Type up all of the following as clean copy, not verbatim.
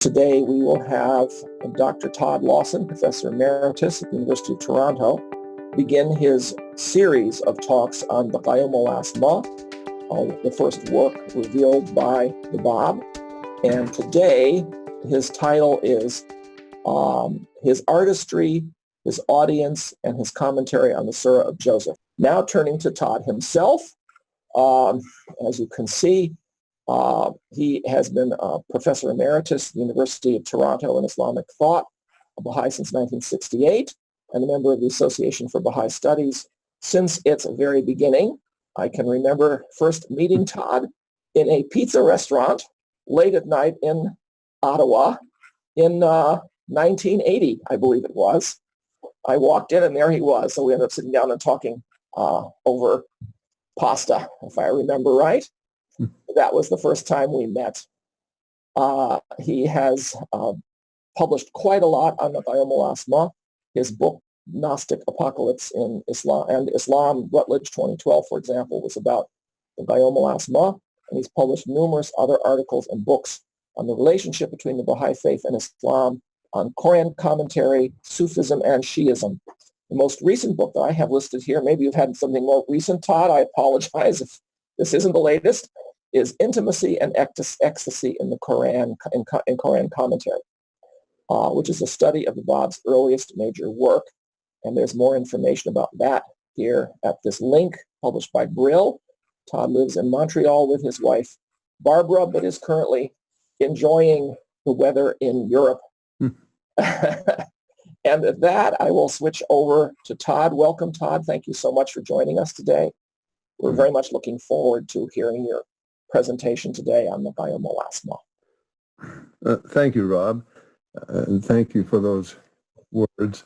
Today we will have Dr. Todd Lawson, Professor Emeritus at the University of Toronto, begin his series of talks on the Qayyum al-Asma, the first work revealed by the Báb. And today his title is his Artistry, his Audience, and his Commentary on the Súrih of Joseph. Now turning to Todd himself, as you can see, he has been a Professor Emeritus at the University of Toronto in Islamic Thought, a Baha'i since 1968, and a member of the Association for Baha'i Studies since its very beginning. I can remember first meeting Todd in a pizza restaurant late at night in Ottawa in 1980, I believe it was. I walked in and there he was, so we ended up sitting down and talking over pasta, if I remember right. That was the first time we met. He has published quite a lot on the Qayyum al-Asma. His book, Gnostic Apocalypse in Islam and Islam, Rutledge 2012, for example, was about the Qayyum al-Asma. And he's published numerous other articles and books on the relationship between the Baha'i faith and Islam, on Qur'anic commentary, Sufism, and Shiism. The most recent book that I have listed here, maybe you've had something more recent, Todd, I apologize if this isn't the latest, is Intimacy and Ecstasy in the Quran, in Quran commentary, which is a study of the Báb's earliest major work. And there's more information about that here at this link published by Brill. Todd lives in Montreal with his wife, Barbara, but is currently enjoying the weather in Europe. And at that, I will switch over to Todd. Welcome, Todd. Thank you so much for joining us today. We're very much looking forward to hearing your presentation today on the Qayyum al-Asma. Thank you, Rob, and thank you for those words.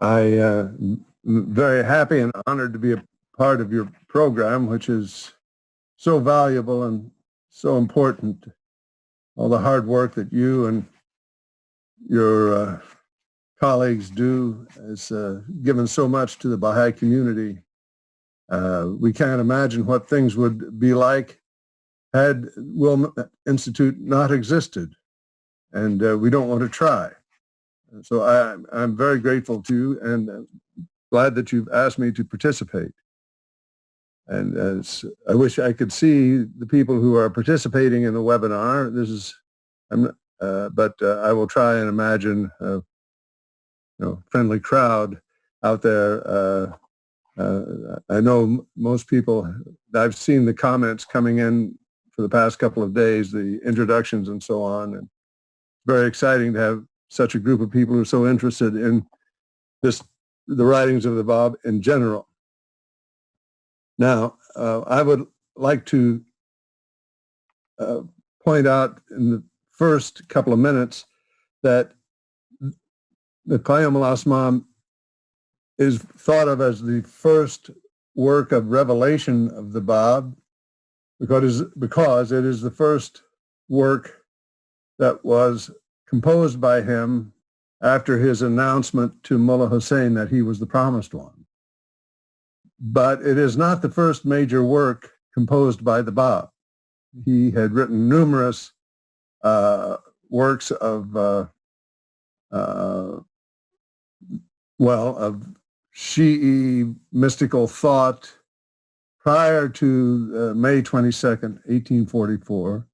I am very happy and honored to be a part of your program, which is so valuable and so important. All the hard work that you and your colleagues do has given so much to the Baha'i community. We can't imagine what things would be like had Will Institute not existed, and we don't want to try. So I'm very grateful to you and glad that you've asked me to participate. And I wish I could see the people who are participating in the webinar. But I will try and imagine a friendly crowd out there. I know most people, I've seen the comments coming in for the past couple of days, the introductions and so on. And very exciting to have such a group of people who are so interested in the writings of the Báb in general. Now, I would like to point out in the first couple of minutes that the Qayyum al-Asma is thought of as the first work of revelation of the Báb because it is the first work that was composed by him after his announcement to Mullah Hussein that he was the promised one. But it is not the first major work composed by the Báb. He had written numerous works of Shi'i mystical thought prior to May 22nd, 1844.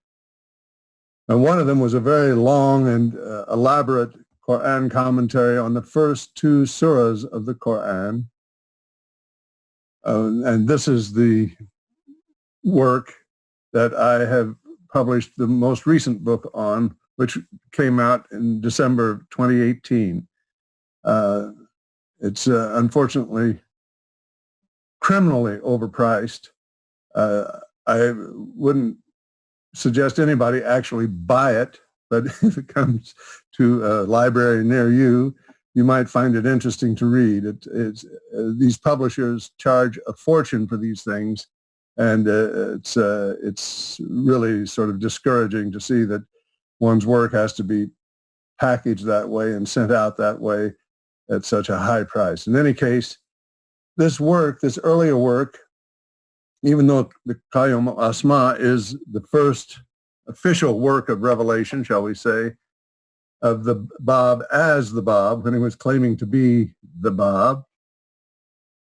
And one of them was a very long and elaborate Qur'an commentary on the first two surahs of the Qur'an. And this is the work that I have published the most recent book on, which came out in December 2018. It's unfortunately criminally overpriced. I wouldn't suggest anybody actually buy it, but if it comes to a library near you, you might find it interesting to read. These publishers charge a fortune for these things, and it's really sort of discouraging to see that one's work has to be packaged that way and sent out that way at such a high price. In any case, this earlier work, even though the Qayyum al-Asma is the first official work of revelation, shall we say, of the Báb as the Báb when he was claiming to be the Báb.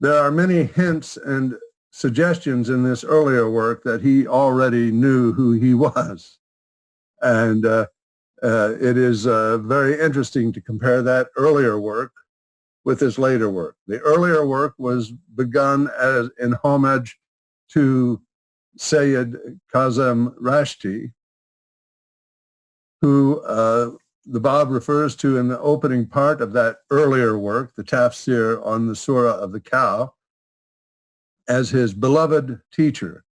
There are many hints and suggestions in this earlier work that he already knew who he was. And it is very interesting to compare that earlier work with his later work. The earlier work was begun as in homage to Sayyid Kazem Rashti, who the Báb refers to in the opening part of that earlier work, the tafsir on the Súrah of the Cow, as his beloved teacher.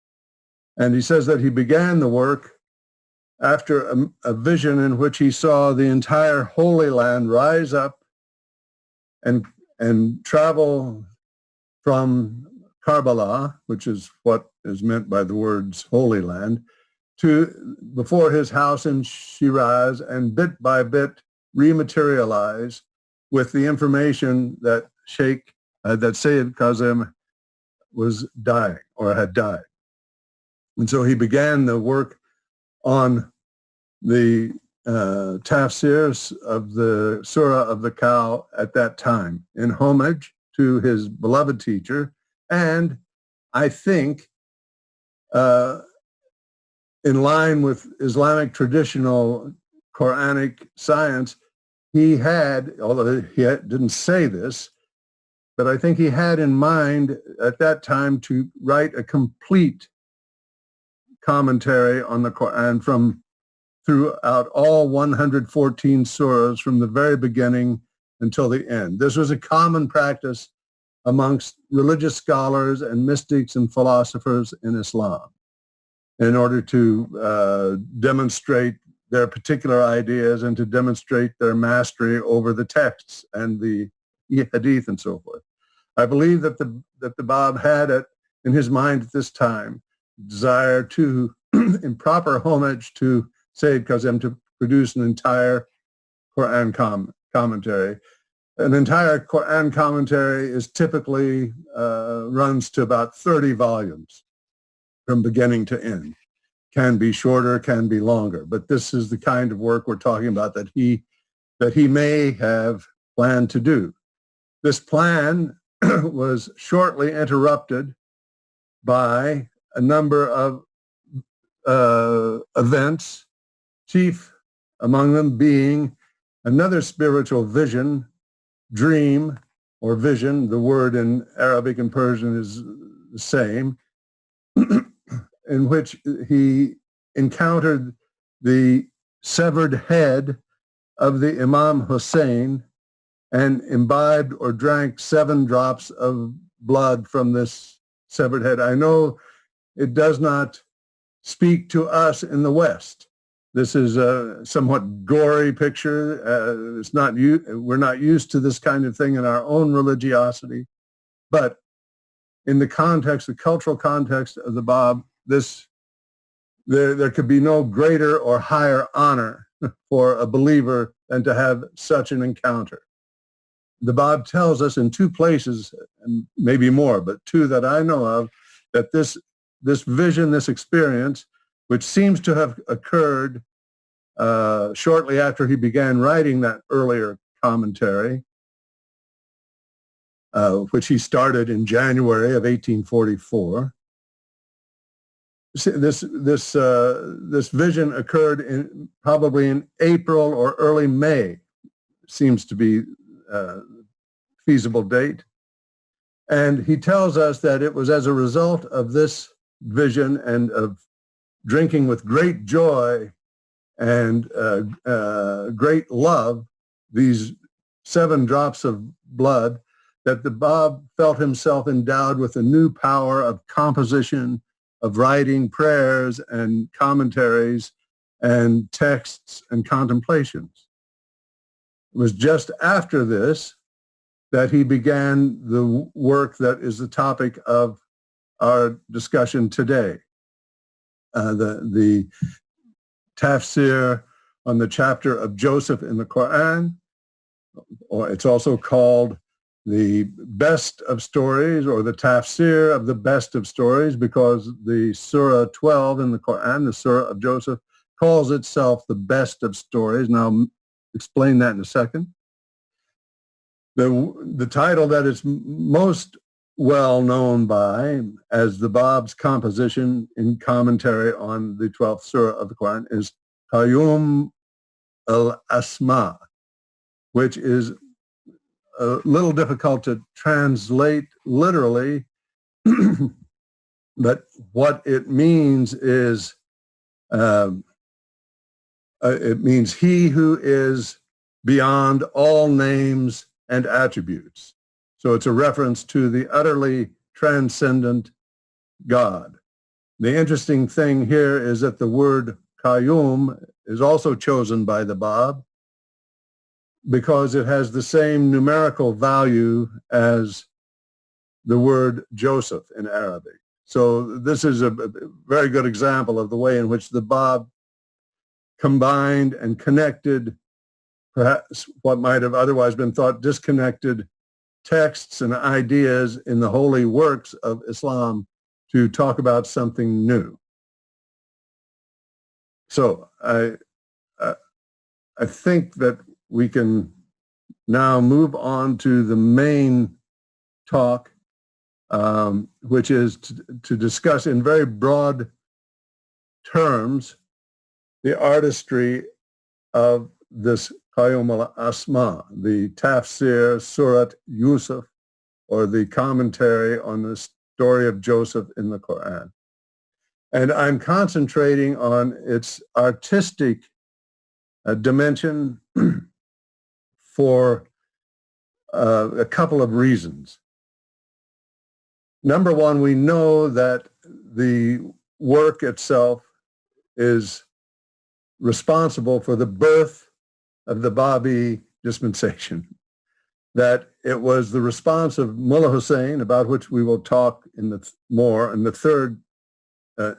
And he says that he began the work after a vision in which he saw the entire Holy Land rise up and travel from Karbala, which is what is meant by the words Holy Land, to before his house in Shiraz, and bit by bit rematerialize with the information that Sayyid Kazem was dying or had died. And so he began the work on the tafsirs of the Surah of the Cow at that time in homage to his beloved teacher. And I think in line with Islamic traditional Qur'anic science, he had, although he didn't say this, but I think he had in mind at that time to write a complete commentary on the Quran from throughout all 114 surahs from the very beginning until the end. This was a common practice amongst religious scholars and mystics and philosophers in Islam in order to demonstrate their particular ideas and to demonstrate their mastery over the texts and the hadith and so forth. I believe that the Báb had it in his mind at this time, desire to, in proper homage to Sayyid Kazem, to produce an entire Quran commentary. An entire Quran commentary is typically runs to about 30 volumes from beginning to end. Can be shorter, can be longer, but this is the kind of work we're talking about that he may have planned to do. This plan was shortly interrupted by a number of events, chief among them being another spiritual vision, dream or vision. The word in Arabic and Persian is the same, in which he encountered the severed head of the Imam Hussein and imbibed or drank 7 drops of blood from this severed head. I know it does not speak to us in the West. This is a somewhat gory picture. We're not used to this kind of thing in our own religiosity. But in the context, the cultural context of the Báb, there could be no greater or higher honor for a believer than to have such an encounter. The Báb tells us in 2 places, and maybe more, but 2 that I know of, that this vision, this experience, which seems to have occurred shortly after he began writing that earlier commentary, which he started in January of 1844. This vision occurred probably in April or early May, seems to be feasible date. And he tells us that it was as a result of this vision and of drinking with great joy and great love these 7 drops of blood that the Báb felt himself endowed with a new power of composition, of writing prayers and commentaries and texts and contemplations. It was just after this that he began the work that is the topic of our discussion today. The tafsir on the chapter of Joseph in the Quran, or it's also called the best of stories, or the tafsir of the best of stories, because the Surah 12 in the Quran, the Surah of Joseph, calls itself the best of stories. Now, explain that in a second. The title that is most well known by as the Báb's composition in commentary on the 12th Surah of the Quran is Qayyum al-Asma, which is a little difficult to translate literally, but what it means is, it means he who is beyond all names and attributes. So it's a reference to the utterly transcendent God. The interesting thing here is that the word Qayyum is also chosen by the Báb because it has the same numerical value as the word Joseph in Arabic. So this is a very good example of the way in which the Báb combined and connected perhaps what might have otherwise been thought disconnected texts and ideas in the holy works of Islam to talk about something new. So I think that we can now move on to the main talk, which is to discuss in very broad terms the artistry of this Qayyum al-Asma, the Tafsir Súrih of Joseph, or the commentary on the story of Joseph in the Quran. And I'm concentrating on its artistic dimension for a couple of reasons. Number one, we know that the work itself is responsible for the birth of the Baha'i dispensation, that it was the response of Mullah Hussein, about which we will talk more in the third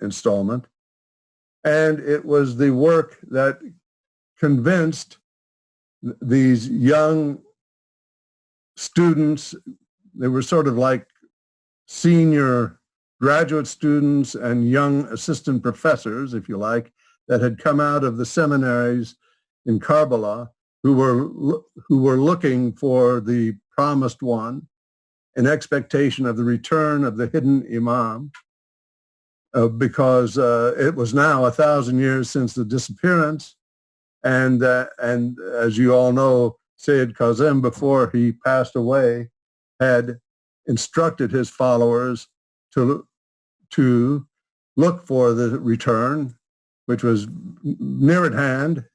installment, and it was the work that convinced these young students, they were sort of like senior graduate students and young assistant professors, if you like, that had come out of the seminaries in Karbala, who were looking for the promised one in expectation of the return of the hidden Imam, because it was now 1,000 years since the disappearance, and as you all know, Sayyid Kazem, before he passed away, had instructed his followers to look for the return, which was near at hand,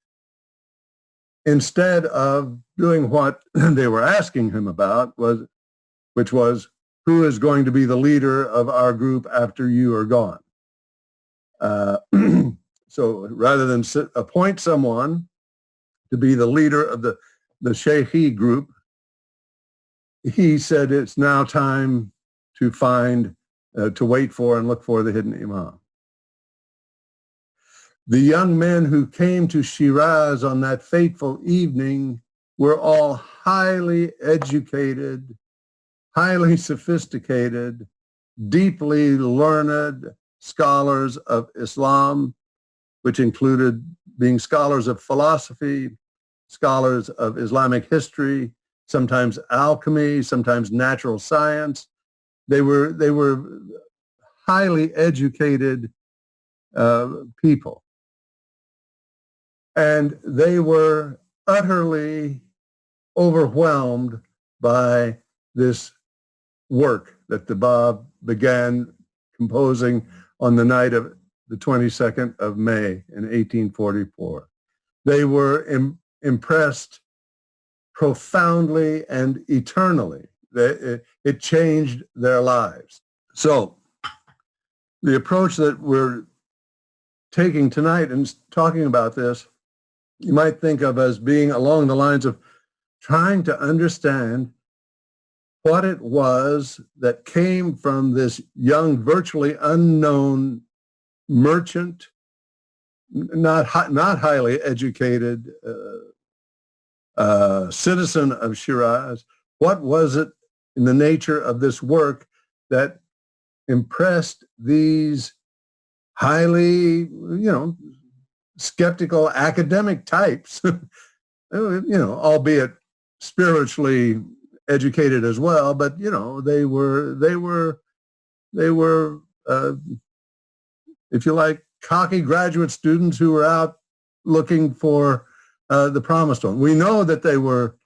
instead of doing what they were asking him about, which was, who is going to be the leader of our group after you are gone? So rather than appoint someone to be the leader of the Shaykhi group, he said it's now time to find, to wait for and look for the hidden Imam. The young men who came to Shiraz on that fateful evening were all highly educated, highly sophisticated, deeply learned scholars of Islam, which included being scholars of philosophy, scholars of Islamic history, sometimes alchemy, sometimes natural science. They were highly educated people. And they were utterly overwhelmed by this work that the Báb began composing on the night of the 22nd of May in 1844. They were impressed profoundly and eternally. It changed their lives. So the approach that we're taking tonight and talking about this, you might think of as being along the lines of trying to understand what it was that came from this young, virtually unknown merchant, not highly educated citizen of Shiraz. What was it in the nature of this work that impressed these highly, skeptical academic types albeit spiritually educated as well, but they were if you like, cocky graduate students who were out looking for the promised one. We know that they were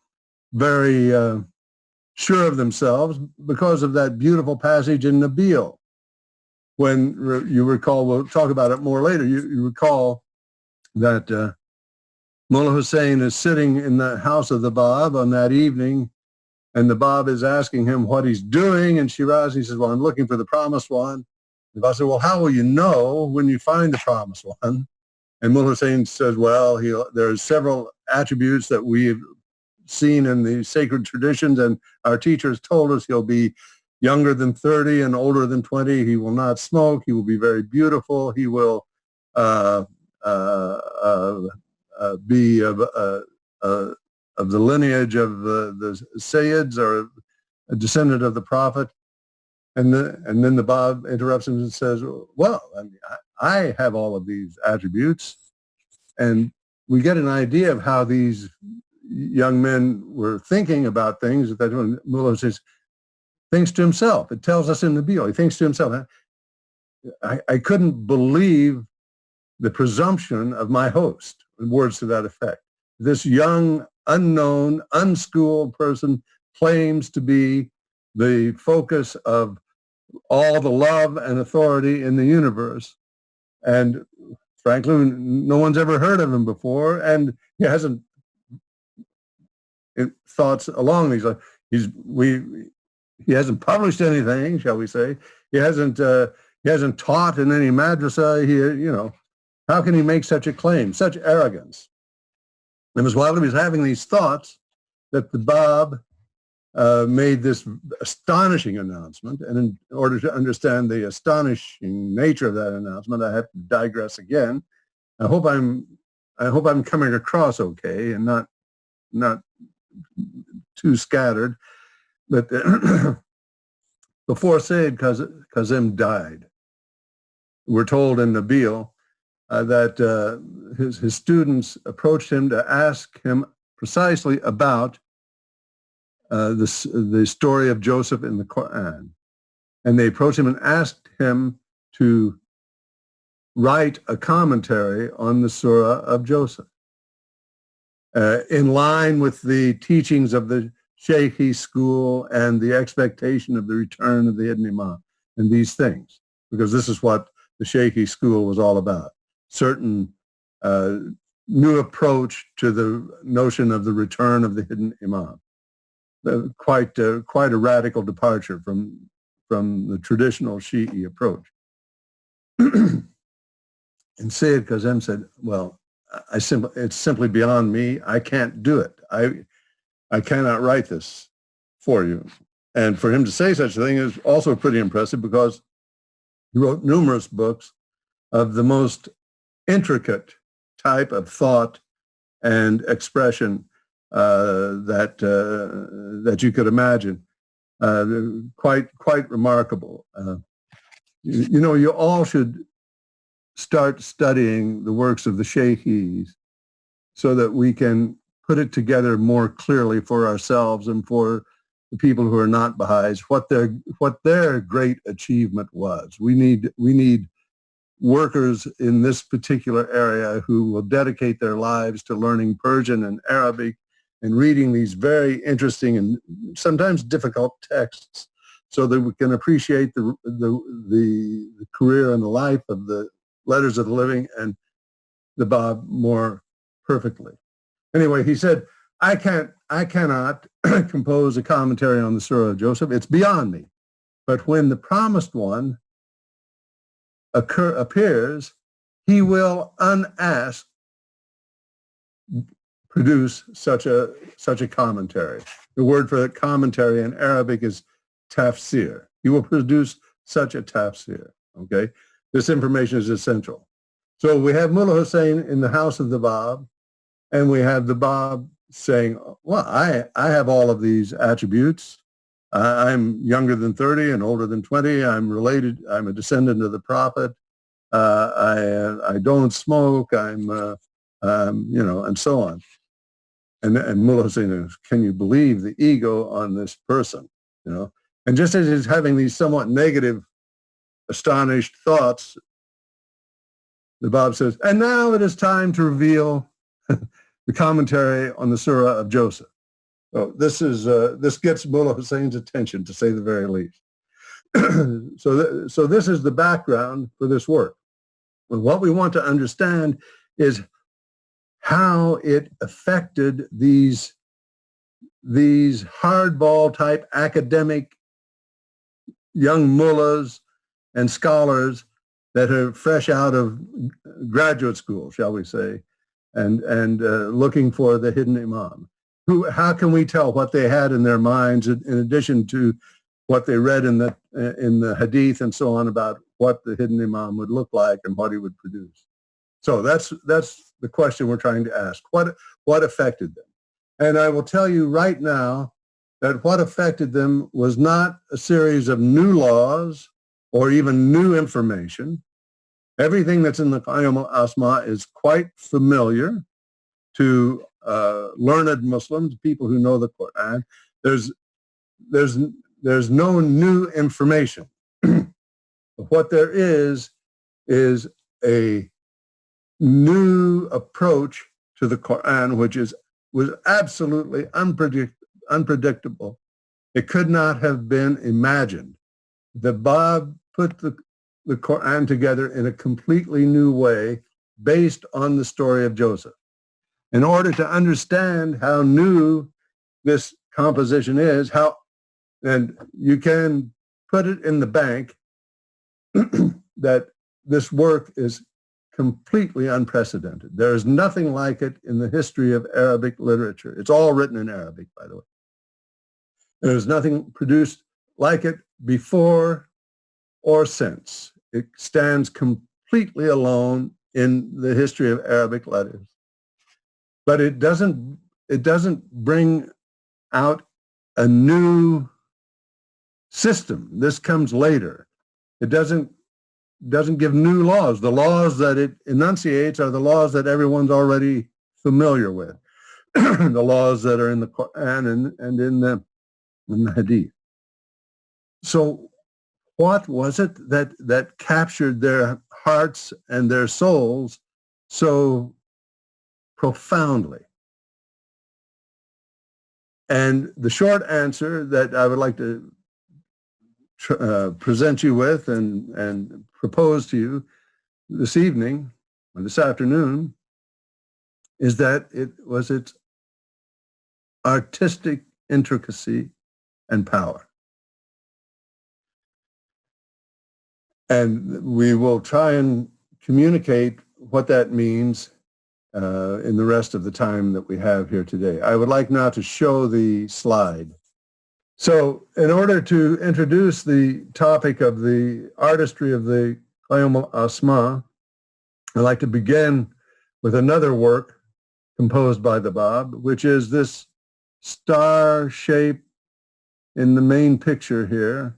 very sure of themselves because of that beautiful passage in Nabil. When you recall, we'll talk about it more later, you recall that Mullah Hussein is sitting in the house of the Báb on that evening, and the Báb is asking him what he's doing, and Shirazi says, well, I'm looking for the promised one. The Báb said, well, how will you know when you find the promised one? And Mullah Hussein says, well, there are several attributes that we've seen in the sacred traditions, and our teachers told us he'll be younger than 30 and older than 20. He will not smoke. He will be very beautiful. He will be of the lineage of the Sayyids, or a descendant of the Prophet. And then the Báb interrupts him and says, well, I have all of these attributes. And we get an idea of how these young men were thinking about things. That when Mullah says, thinks to himself. It tells us in the Nabil, he thinks to himself. I couldn't believe the presumption of my host, words to that effect. This young, unknown, unschooled person claims to be the focus of all the love and authority in the universe. And frankly, no one's ever heard of him before, and he hasn't thoughts along these lines. He hasn't published anything, shall we say? He hasn't taught in any madrasa. How can he make such a claim, such arrogance? It was while he was having these thoughts that the Báb made this astonishing announcement. And in order to understand the astonishing nature of that announcement, I have to digress again. I hope I'm coming across okay and not too scattered. But before Sayyid Kazim died, we're told in Nabil that his students approached him to ask him precisely about the story of Joseph in the Quran. And they approached him and asked him to write a commentary on the Súrih of Joseph, in line with the teachings of the Shaykhi school and the expectation of the return of the hidden Imam and these things, because this is what the Shaykhi school was all about. Certain new approach to the notion of the return of the hidden Imam. Quite a radical departure from the traditional Shi'i approach. And Sayyid Kazim said, well, it's simply beyond me. I can't do it. I cannot write this for you. And for him to say such a thing is also pretty impressive, because he wrote numerous books of the most intricate type of thought and expression that you could imagine. Quite remarkable. You all should start studying the works of the Shaykhis so that we can put it together more clearly for ourselves and for the people who are not Baha'is, what their great achievement was. We need workers in this particular area who will dedicate their lives to learning Persian and Arabic and reading these very interesting and sometimes difficult texts, so that we can appreciate the career and the life of the Letters of the Living and the Báb more perfectly. Anyway, he said, I cannot compose a commentary on the Súrih of Joseph. It's beyond me. But when the promised one appears, he will unasked produce such a commentary. The word for commentary in Arabic is tafsir. He will produce such a tafsir. Okay, this information is essential. So we have Mullah Hussein in the house of the Báb, and we have the Báb saying, well, I have all of these attributes. I'm younger than 30 and older than 20. I'm related. I'm a descendant of the Prophet. I don't smoke. I'm and so on. and Mullah Hussein, can you believe the ego on this person? And just as he's having these somewhat negative, astonished thoughts, the Báb says, and now it is time to reveal the commentary on the Súrih of Joseph. So this gets Mullah Hussein's attention, to say the very least. So this is the background for this work. And what we want to understand is how it affected these hardball type academic young mullahs and scholars that are fresh out of graduate school, shall we say, and looking for the hidden imam. How can we tell what they had in their minds in addition to what they read in the hadith and so on about what the hidden imam would look like and what he would produce? So that's the question we're trying to ask. What affected them? And I will tell you right now that what affected them was not a series of new laws or even new information. Everything that's in the Qayyum al-Asma is quite familiar to learned Muslims, people who know the Quran. There's no new information. What there is a new approach to the Quran, which was absolutely unpredictable. It could not have been imagined. The Báb put the Quran together in a completely new way based on the story of Joseph. In order to understand how new this composition is, and you can put it in the bank that this work is completely unprecedented. There is nothing like it in the history of Arabic literature. It's all written in Arabic, by the way. There's nothing produced like it before or since. It stands completely alone in the history of Arabic letters. But it doesn't bring out a new system. This comes later. It doesn't give new laws. The laws that it enunciates are the laws that everyone's already familiar with, the laws that are in the Quran and in the Hadith. So what was it that captured their hearts and their souls so profoundly? And the short answer that I would like to present you with and propose to you this evening or this afternoon is that it was its artistic intricacy and power. And we will try and communicate what that means in the rest of the time that we have here today. I would like now to show the slide. So in order to introduce the topic of the artistry of the Qayyum al-Asma, I'd like to begin with another work composed by the Báb, which is this star shape in the main picture here,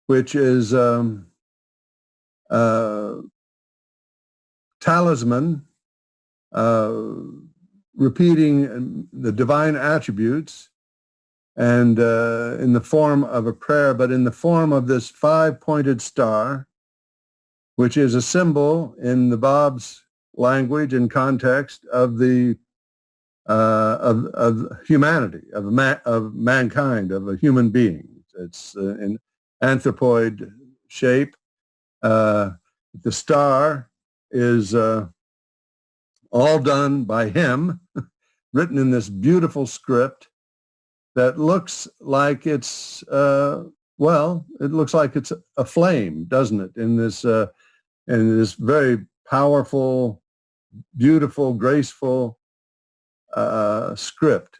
which is talisman, repeating the divine attributes, and in the form of a prayer, but in the form of this five-pointed star, which is a symbol in the Báb's language and context of the of humanity, of mankind, of a human being. It's in anthropoid shape. The star is all done by him, written in this beautiful script that looks like it's, it looks like it's a flame, doesn't it? In this very powerful, beautiful, graceful script.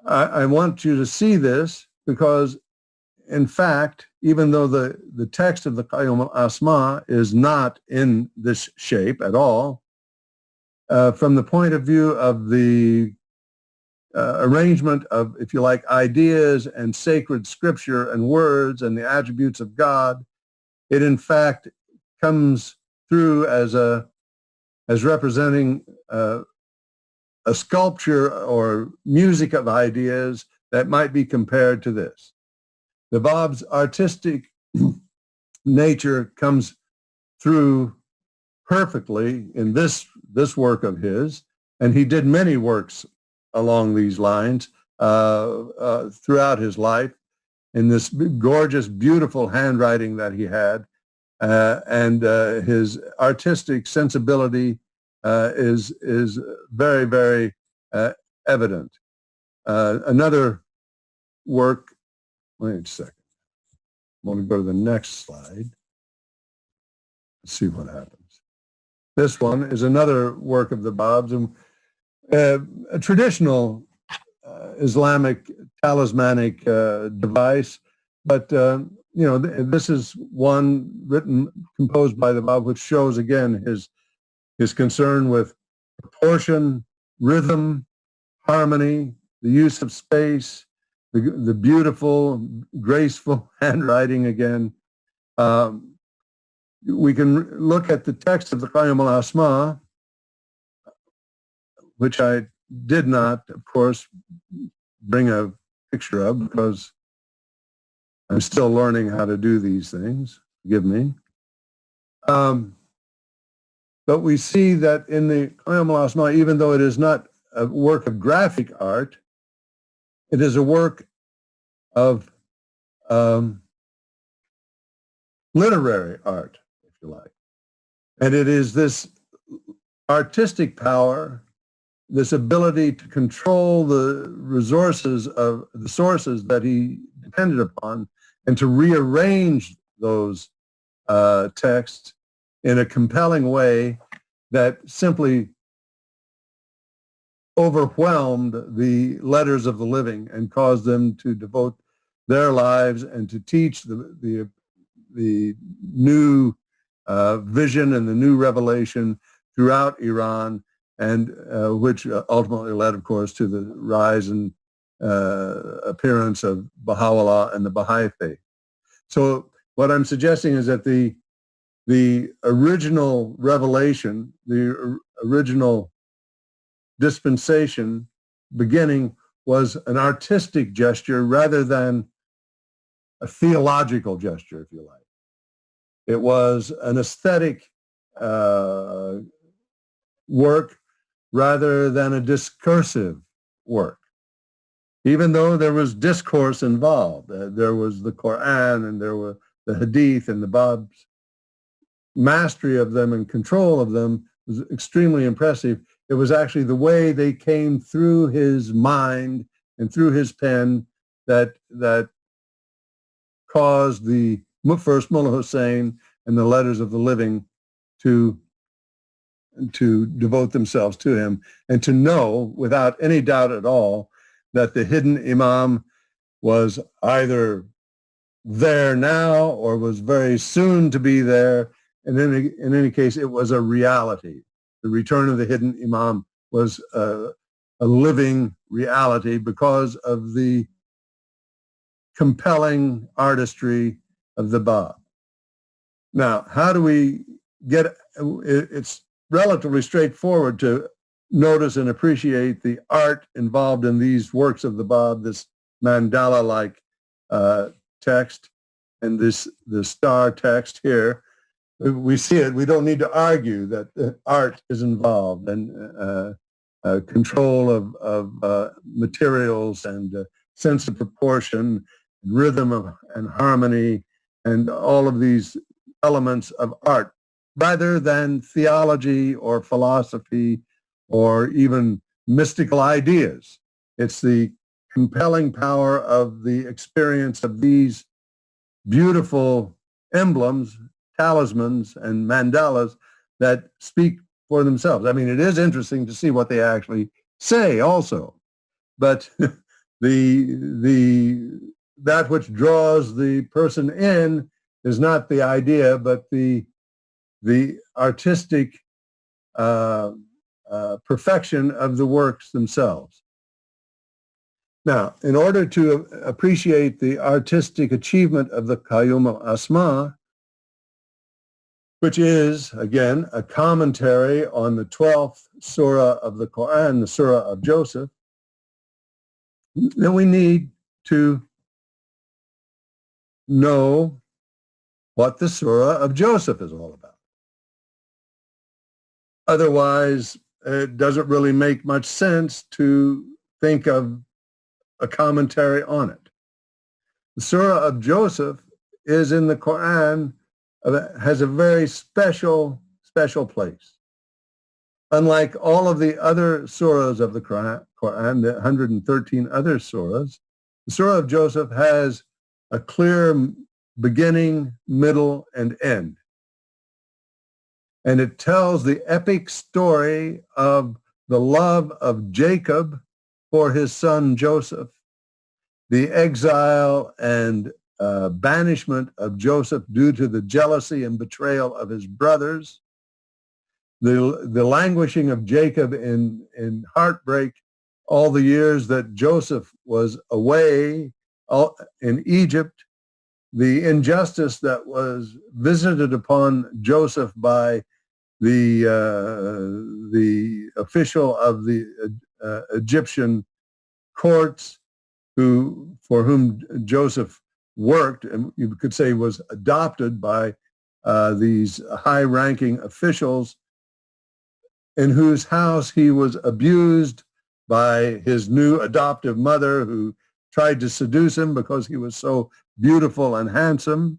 I want you to see this because, in fact, even though the text of the Qayyum al-Asma is not in this shape at all, from the point of view of the arrangement of, if you like, ideas and sacred scripture and words and the attributes of God, it in fact comes through as representing a sculpture or music of ideas that might be compared to this. The Báb's artistic nature comes through perfectly in this work of his, and he did many works along these lines throughout his life in this gorgeous, beautiful handwriting that he had, and his artistic sensibility is very, very evident. Another work, wait a second. I want to go to the next slide. Let's see what happens. This one is another work of the Báb's, and a traditional Islamic talismanic device, but this is one composed by the Báb, which shows again his concern with proportion, rhythm, harmony, the use of space, the beautiful, graceful handwriting again. We can look at the text of the Qayyum al-Asma, which I did not, of course, bring a picture of because I'm still learning how to do these things. Forgive me. But we see that in the Qayyum al-Asma, even though it is not a work of graphic art, it is a work of literary art, if you like. And it is this artistic power, this ability to control the resources of the sources that he depended upon and to rearrange those texts in a compelling way that simply overwhelmed the letters of the living and caused them to devote their lives and to teach the new vision and the new revelation throughout Iran, and which ultimately led, of course, to the rise and appearance of Baha'u'llah and the Baha'i faith. So what I'm suggesting is that the original revelation, the original dispensation beginning was an artistic gesture rather than a theological gesture, if you like. It was an aesthetic work rather than a discursive work. Even though there was discourse involved, there was the Qur'an and there were the Hadith, and the Báb's mastery of them and control of them was extremely impressive. It was actually the way they came through his mind and through his pen that caused the first Mullah Hussein and the letters of the living to devote themselves to him and to know without any doubt at all that the hidden Imam was either there now or was very soon to be there. And in any case, it was a reality. The return of the hidden Imam was a living reality because of the compelling artistry of the Báb. Now, how do we get, it's relatively straightforward to notice and appreciate the art involved in these works of the Báb, this mandala-like text and the star text here. We see it. We don't need to argue that the art is involved, and control of materials and sense of proportion, rhythm and harmony, and all of these elements of art, rather than theology or philosophy or even mystical ideas. It's the compelling power of the experience of these beautiful emblems, talismans, and mandalas that speak for themselves. I mean, it is interesting to see what they actually say also, but that which draws the person in is not the idea, but the artistic perfection of the works themselves. Now, in order to appreciate the artistic achievement of the Qayyum al-Asma, which is, again, a commentary on the 12th surah of the Quran, the Surah of Joseph, then we need to know what the Surah of Joseph is all about. Otherwise, it doesn't really make much sense to think of a commentary on it. The Surah of Joseph is in the Quran, has a very special place. Unlike all of the other surahs of the Quran, the 113 other surahs, the Surah of Joseph has a clear beginning, middle, and end. And it tells the epic story of the love of Jacob for his son Joseph, the exile and banishment of Joseph due to the jealousy and betrayal of his brothers, the languishing of Jacob in heartbreak all the years that Joseph was away in Egypt, the injustice that was visited upon Joseph by the official of the Egyptian courts for whom Joseph worked, and you could say was adopted by these high-ranking officials, in whose house he was abused by his new adoptive mother, who tried to seduce him because he was so beautiful and handsome.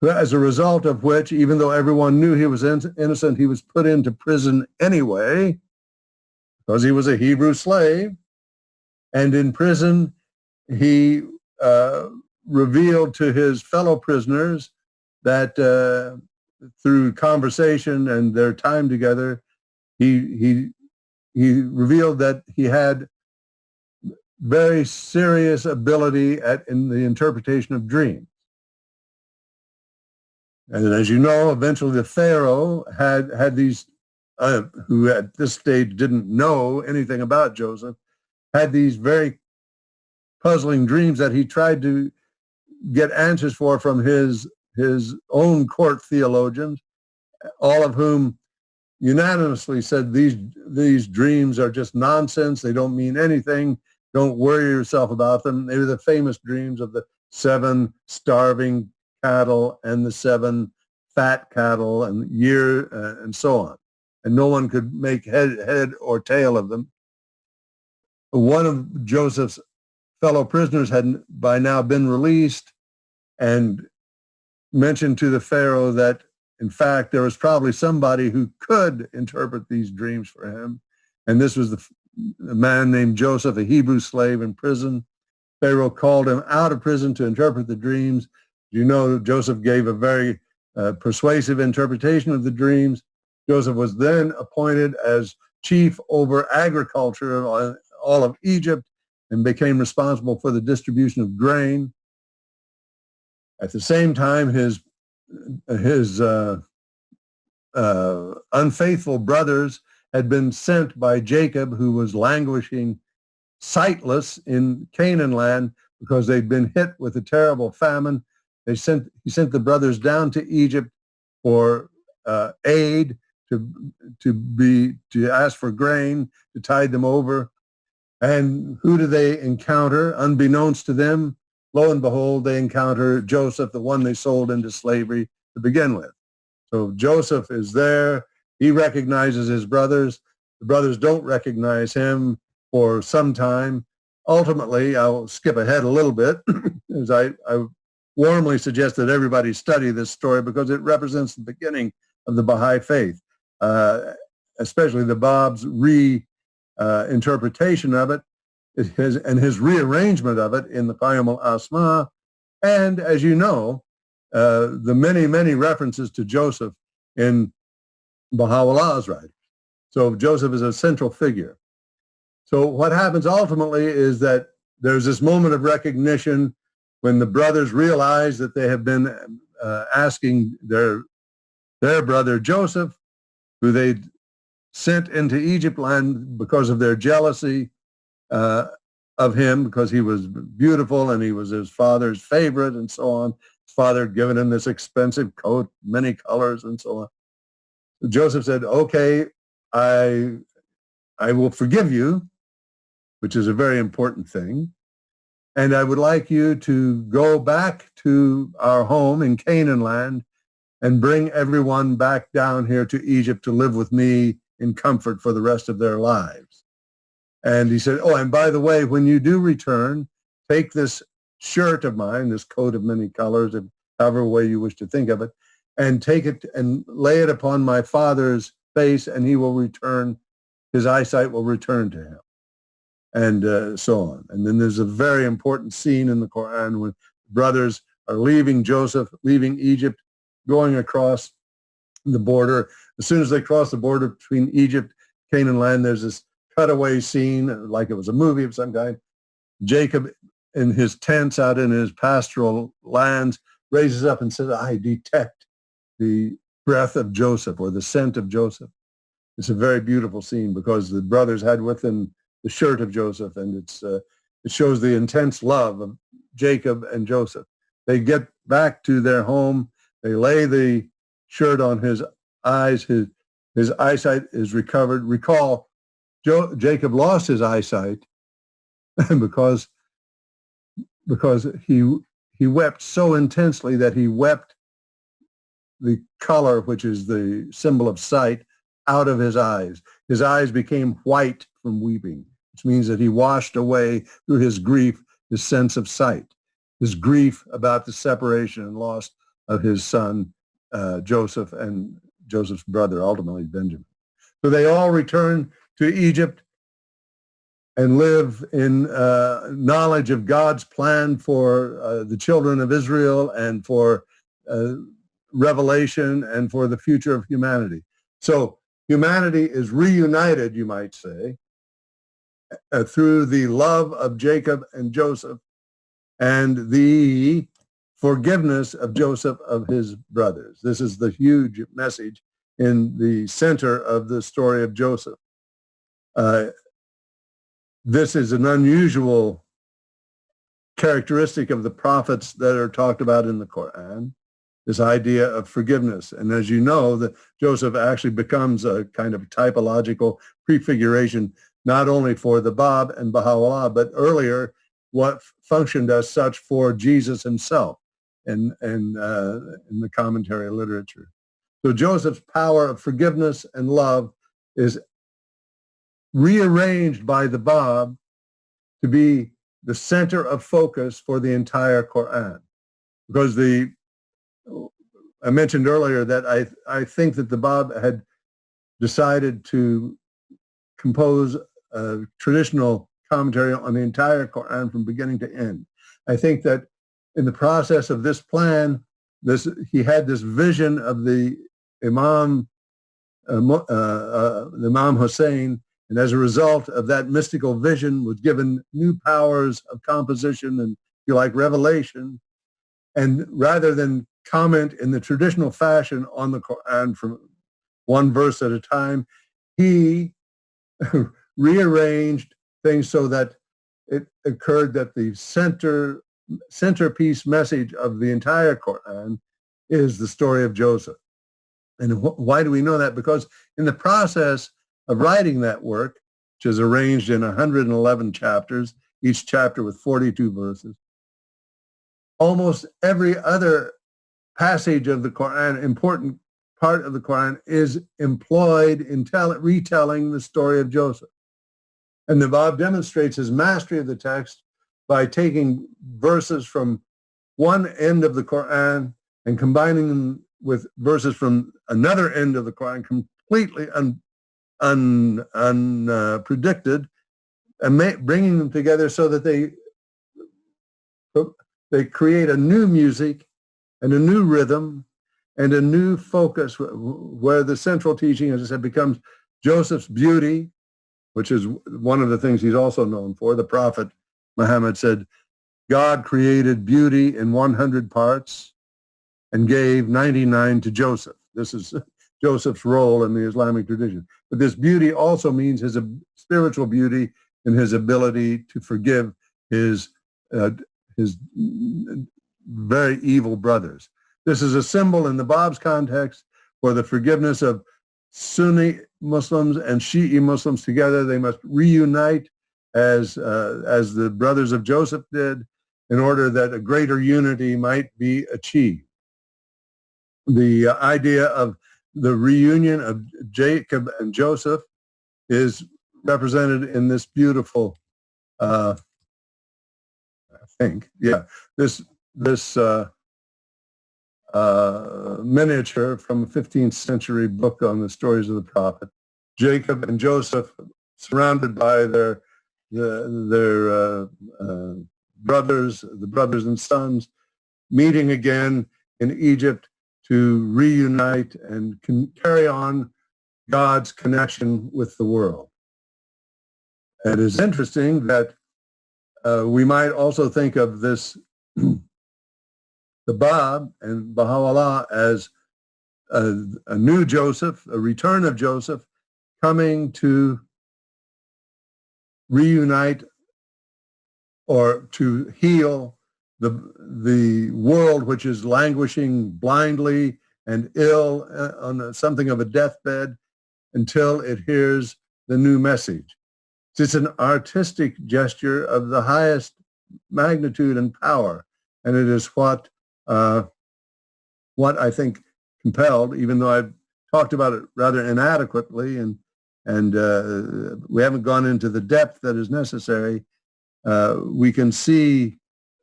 As a result of which, even though everyone knew he was innocent, he was put into prison anyway because he was a Hebrew slave. And in prison, he revealed to his fellow prisoners that through conversation and their time together, he revealed that he had very serious ability in the interpretation of dreams. And as you know, eventually the Pharaoh had these, who at this stage didn't know anything about Joseph, had these very puzzling dreams that he tried to get answers from his own court theologians, all of whom unanimously said these dreams are just nonsense. They don't mean anything. Don't worry yourself about them. They were the famous dreams of the 7 starving cattle and the 7 fat cattle and and so on. And no one could make head or tail of them. One of Joseph's fellow prisoners had by now been released and mentioned to the Pharaoh that, in fact, there was probably somebody who could interpret these dreams for him. And this was a man named Joseph, a Hebrew slave in prison. Pharaoh called him out of prison to interpret the dreams. You know, Joseph gave a very persuasive interpretation of the dreams. Joseph was then appointed as chief over agriculture in all of Egypt and became responsible for the distribution of grain. At the same time, his unfaithful brothers had been sent by Jacob, who was languishing sightless in Canaan land because they'd been hit with a terrible famine. He sent the brothers down to Egypt for aid, to ask for grain, to tide them over. And who do they encounter? Unbeknownst to them, lo and behold, they encounter Joseph, the one they sold into slavery to begin with. So Joseph is there. He recognizes his brothers. The brothers don't recognize him for some time. Ultimately, I'll skip ahead a little bit, as I warmly suggest that everybody study this story because it represents the beginning of the Baha'i faith, especially the Báb's interpretation of it, and his rearrangement of it in the Qayyim al-Asma, and as you know, the many, many references to Joseph in Baha'u'llah's writings. So Joseph is a central figure. So what happens ultimately is that there's this moment of recognition when the brothers realize that they have been asking their brother Joseph, who they sent into Egypt land because of their jealousy of him, because he was beautiful and he was his father's favorite and so on. His father had given him this expensive coat, many colors and so on. So Joseph said, okay, I will forgive you, which is a very important thing. And I would like you to go back to our home in Canaan land and bring everyone back down here to Egypt to live with me in comfort for the rest of their lives. And he said, oh, and by the way, when you do return, take this shirt of mine, this coat of many colors, however way you wish to think of it, and take it and lay it upon my father's face, and he will return, his eyesight will return to him, and so on. And then there's a very important scene in the Quran when brothers are leaving Joseph, leaving Egypt, going across the border. As soon as they cross the border between Egypt, Canaan land, there's this cutaway scene, like it was a movie of some kind. Jacob, in his tents out in his pastoral lands, raises up and says, I detect the breath of Joseph, or the scent of Joseph. It's a very beautiful scene because the brothers had with them the shirt of Joseph, and it shows the intense love of Jacob and Joseph. They get back to their home. They lay the shirt on his eyes. His eyesight is recovered. Recall, Jacob lost his eyesight because he wept so intensely that he wept the color, which is the symbol of sight, out of his eyes. His eyes became white from weeping, which means that he washed away through his grief his sense of sight, his grief about the separation and loss of his son Joseph and Joseph's brother, ultimately Benjamin. So they all return to Egypt and live in knowledge of God's plan for the children of Israel and for revelation and for the future of humanity. So humanity is reunited, you might say, through the love of Jacob and Joseph and the forgiveness of Joseph of his brothers. This is the huge message in the center of the story of Joseph. This is an unusual characteristic of the prophets that are talked about in the Quran, this idea of forgiveness. And as you know, that Joseph actually becomes a kind of typological prefiguration, not only for the Báb and Baha'u'llah, but earlier what functioned as such for Jesus himself in the commentary literature. So Joseph's power of forgiveness and love is rearranged by the Báb to be the center of focus for the entire Quran. Because I mentioned earlier that I think that the Báb had decided to compose a traditional commentary on the entire Quran from beginning to end. I think that in the process of this plan, he had this vision of the Imam Hussein, and as a result of that mystical vision was given new powers of composition and, if you like, revelation. And rather than comment in the traditional fashion on the Quran from one verse at a time, he rearranged things so that it occurred that the centerpiece message of the entire Quran is the story of Joseph. And why do we know that? Because in the process of writing that work, which is arranged in 111 chapters, each chapter with 42 verses, almost every other passage of the Quran, important part of the Quran, is employed in retelling the story of Joseph. And the Báb demonstrates his mastery of the text by taking verses from one end of the Quran and combining them with verses from another end of the Quran, completely unpredicted, and bringing them together so that they create a new music and a new rhythm and a new focus where the central teaching, as I said, becomes Joseph's beauty, which is one of the things he's also known for. The Prophet Muhammad said, God created beauty in 100 parts and gave 99 to Joseph. This is Joseph's role in the Islamic tradition. But this beauty also means his spiritual beauty and his ability to forgive his very evil brothers. This is a symbol in the Báb's context for the forgiveness of Sunni Muslims and Shi'i Muslims together. They must reunite as the brothers of Joseph did in order that a greater unity might be achieved. The idea of the reunion of Jacob and Joseph is represented in this beautiful, this miniature from a 15th century book on the stories of the prophet. Jacob and Joseph surrounded by their brothers, the brothers and sons, meeting again in Egypt to reunite and carry on God's connection with the world. It is interesting that we might also think of this, the Báb and Baha'u'llah, as a new Joseph, a return of Joseph, coming to reunite or to heal the world which is languishing blindly and ill on something of a deathbed until it hears the new message. It's an artistic gesture of the highest magnitude and power, and it is what I think compelled, even though I've talked about it rather inadequately and we haven't gone into the depth that is necessary, we can see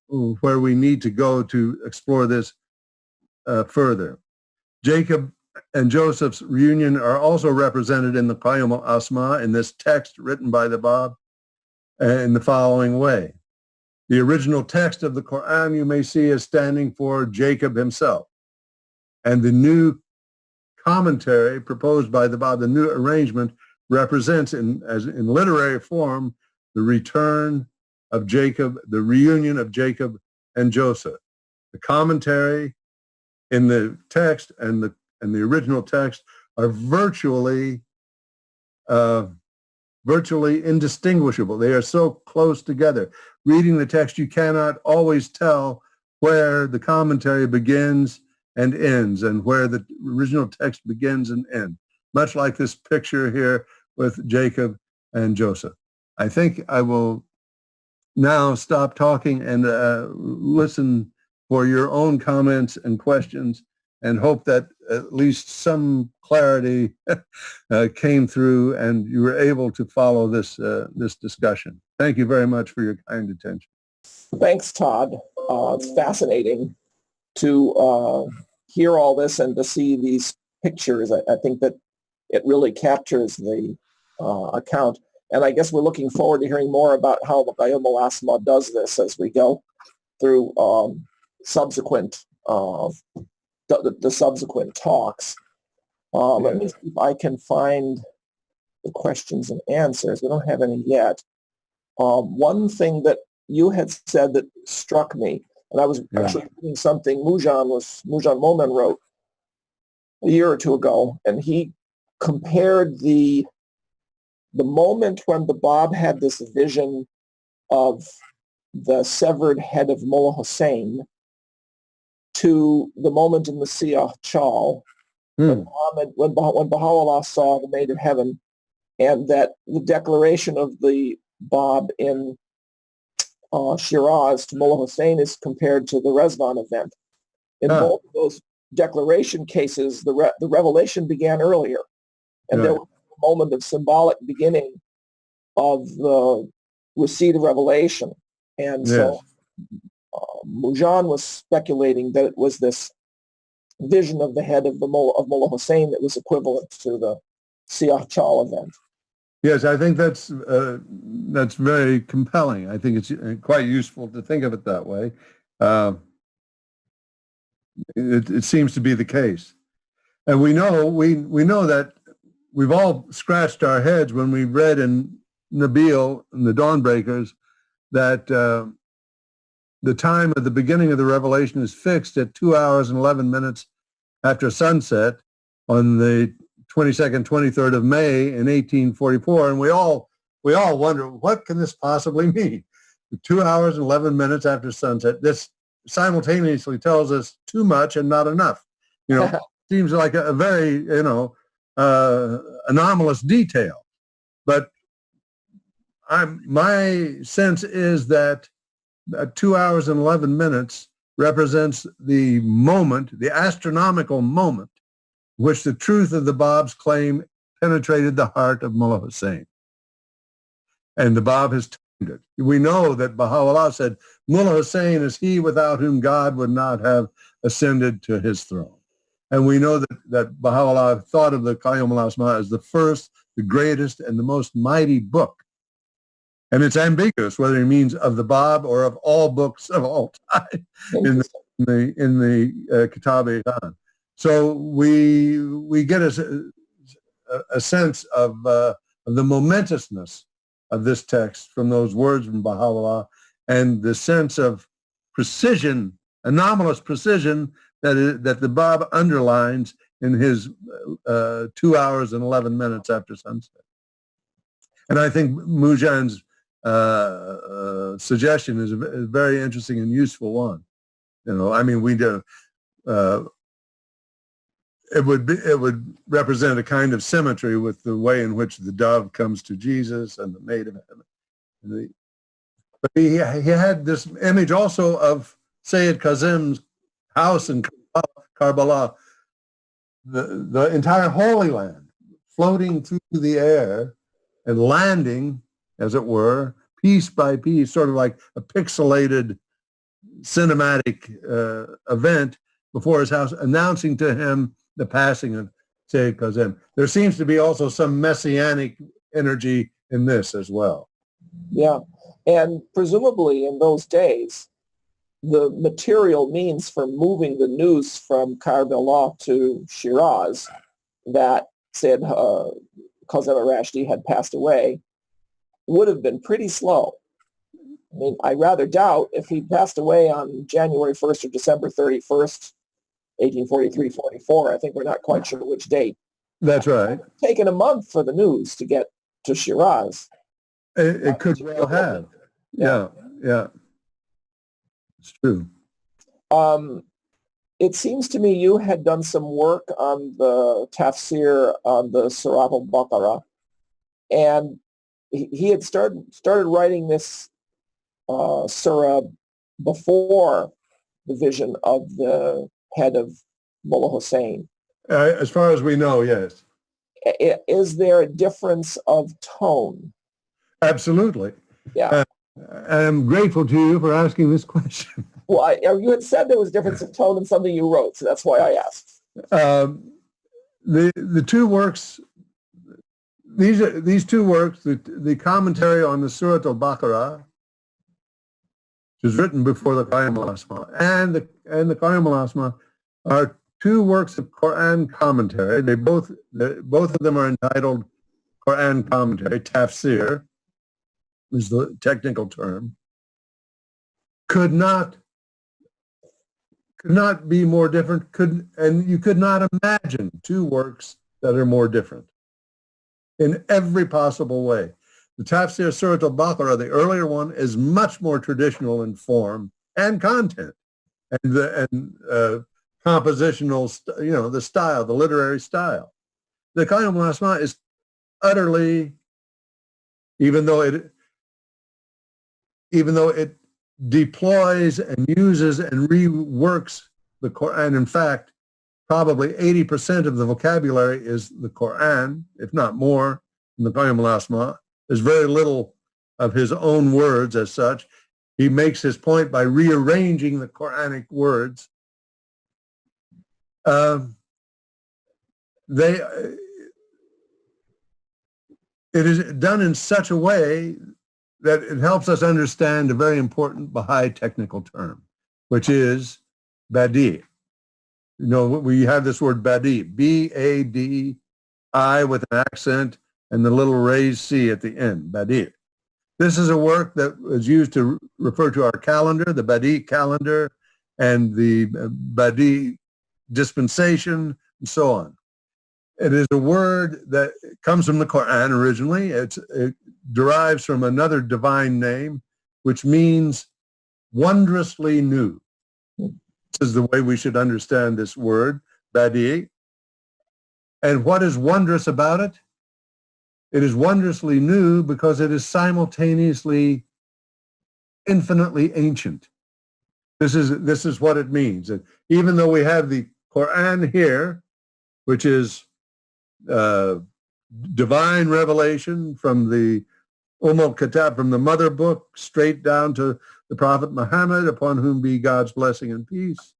where we need to go to explore this further. Jacob and Joseph's reunion are also represented in the Qayyum al-Asma, in this text written by the Báb, in the following way. The original text of the Quran you may see as standing for Jacob himself. And the new commentary proposed by the Báb, the new arrangement, represents in literary form the return of Jacob, the reunion of Jacob and Joseph. The commentary in the text and the original text are virtually indistinguishable. They are so close together. Reading the text, you cannot always tell where the commentary begins and ends and where the original text begins and ends, much like this picture here with Jacob and Joseph. I think I will now stop talking and listen for your own comments and questions, and hope that at least some clarity came through and you were able to follow this discussion. Thank you very much for your kind attention. Thanks, Todd. It's fascinating to hear all this and to see these pictures. I think that it really captures the account. And I guess we're looking forward to hearing more about how the Qayyum al-Asma does this as we go through subsequent the subsequent talks. Let me see if I can find the questions and answers. We don't have any yet. One thing that you had said that struck me, and I was actually reading something Mujan Momen wrote a year or two ago, and he compared the moment when the Báb had this vision of the severed head of Mullah Hussein to the moment in the Siyah Chal when Baha'u'llah saw the Maid of Heaven, and that the declaration of the Báb in Shiraz to Mullah Hussein is compared to the Rezvan event. In both of those declaration cases, the revelation began earlier, and there was a moment of symbolic beginning of the receipt of revelation. And so Mujan was speculating that it was this vision of the head of Mullah Hussein that was equivalent to the Siyah Chal event. Yes, I think that's very compelling. I think it's quite useful to think of it that way. It seems to be the case, and we know that we've all scratched our heads when we read in Nabil and the Dawnbreakers that the time of the beginning of the revelation is fixed at 2 hours and 11 minutes after sunset on the 22nd, 23rd of May in 1844, and we all wonder, what can this possibly mean? 2 hours and 11 minutes after sunset. This simultaneously tells us too much and not enough. Seems like a very, anomalous detail. But my sense is that 2 hours and 11 minutes represents the moment, the astronomical moment, which the truth of the Báb's claim penetrated the heart of Mullah Hussein. And the Báb has timed it. We know that Baha'u'llah said, Mullah Hussein is he without whom God would not have ascended to his throne. And we know that Baha'u'llah thought of the Qayyum al-Asma as the first, the greatest, and the most mighty book. And it's ambiguous whether he means of the Báb or of all books of all time in the Kitab-e-Iqan. So we get a sense of the momentousness of this text from those words from Baha'u'llah, and the sense of precision, anomalous precision that the Báb underlines in his 2 hours and 11 minutes after sunset. And I think Mujan's suggestion is a very interesting and useful one. We do. It would represent a kind of symmetry with the way in which the dove comes to Jesus and the maid of heaven. But he had this image also of Sayyid Kazim's house in Karbala, the entire Holy Land, floating through the air and landing, as it were, piece by piece, sort of like a pixelated cinematic event before his house, announcing to him the passing of Sayyid Kazim. There seems to be also some messianic energy in this as well. Yeah, and presumably in those days, the material means for moving the news from Karbala to Shiraz that Sayyid Kazim al-Rashidi had passed away would have been pretty slow. I mean, I rather doubt if he passed away on January 1st or December 31st, 1843-44, I think we're not quite sure which date. That's right. It's taken a month for the news to get to Shiraz. It could well have. Yeah. It's true. It seems to me you had done some work on the tafsir on the Súrah al-Baqarah, and he had started writing this surah before the vision of the head of Mullah Hussein. As far as we know, yes. Is there a difference of tone? Absolutely. Yeah. I'm grateful to you for asking this question. Well, you had said there was a difference of tone in something you wrote, so that's why I asked. The two works, these two works, the commentary on the Surah al-Baqarah, which was written before the Qayyum al-Asma, and the Qayyum al-Asma are two works of Quran commentary. Both of them are entitled Quran commentary. Tafsir is the technical term. Could not be more different. And you could not imagine two works that are more different in every possible way. The Tafsir Surah al-Baqarah, the earlier one, is much more traditional in form and content, and compositional, the style, the literary style. The Qayyum al-Asma is utterly, even though it deploys and uses and reworks the Quran. In fact, probably 80% of the vocabulary is the Quran, if not more, in the Qayyum al-Asma. There's very little of his own words as such. He makes his point by rearranging the Quranic words. It is done in such a way that it helps us understand a very important Baha'i technical term, which is badi. We have this word badi, B-A-D-I with an accent and the little raised C at the end, badi. This is a work that was used to refer to our calendar, the badi calendar, and the badi dispensation, and so on. It is a word that comes from the Quran originally. It derives from another divine name, which means wondrously new. This is the way we should understand this word, Badi'. And what is wondrous about it? It is wondrously new because it is simultaneously infinitely ancient. This is what it means. And even though we have the Quran here, which is divine revelation from the Kitab, from the mother book, straight down to the Prophet Muhammad, upon whom be God's blessing and peace.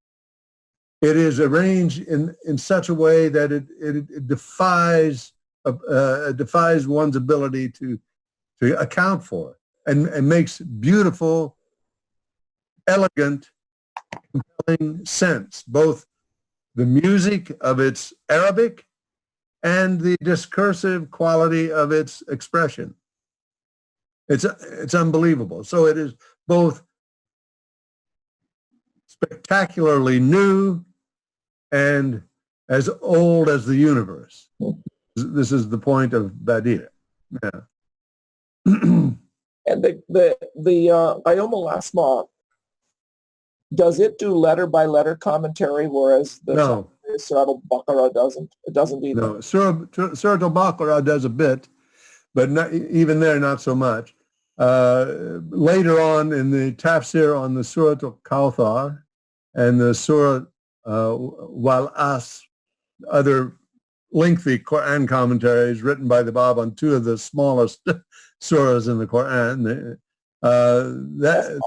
It is arranged in such a way that it defies one's ability to account for and makes beautiful, elegant, compelling sense, both the music of its Arabic and the discursive quality of its expression. It's unbelievable. So it is both spectacularly new and as old as the universe. This is the point of Badi'. Yeah. And the Qayyum al-Asma, does it do letter by letter commentary, whereas the Surah al-Baqarah doesn't? It doesn't either. No, Surah al-Baqarah does a bit, but even there, not so much. Later on in the tafsir on the Surah al-Kawthar and the Surah Wal-As, other lengthy Quran commentaries written by the Báb on two of the smallest surahs in the Quran, that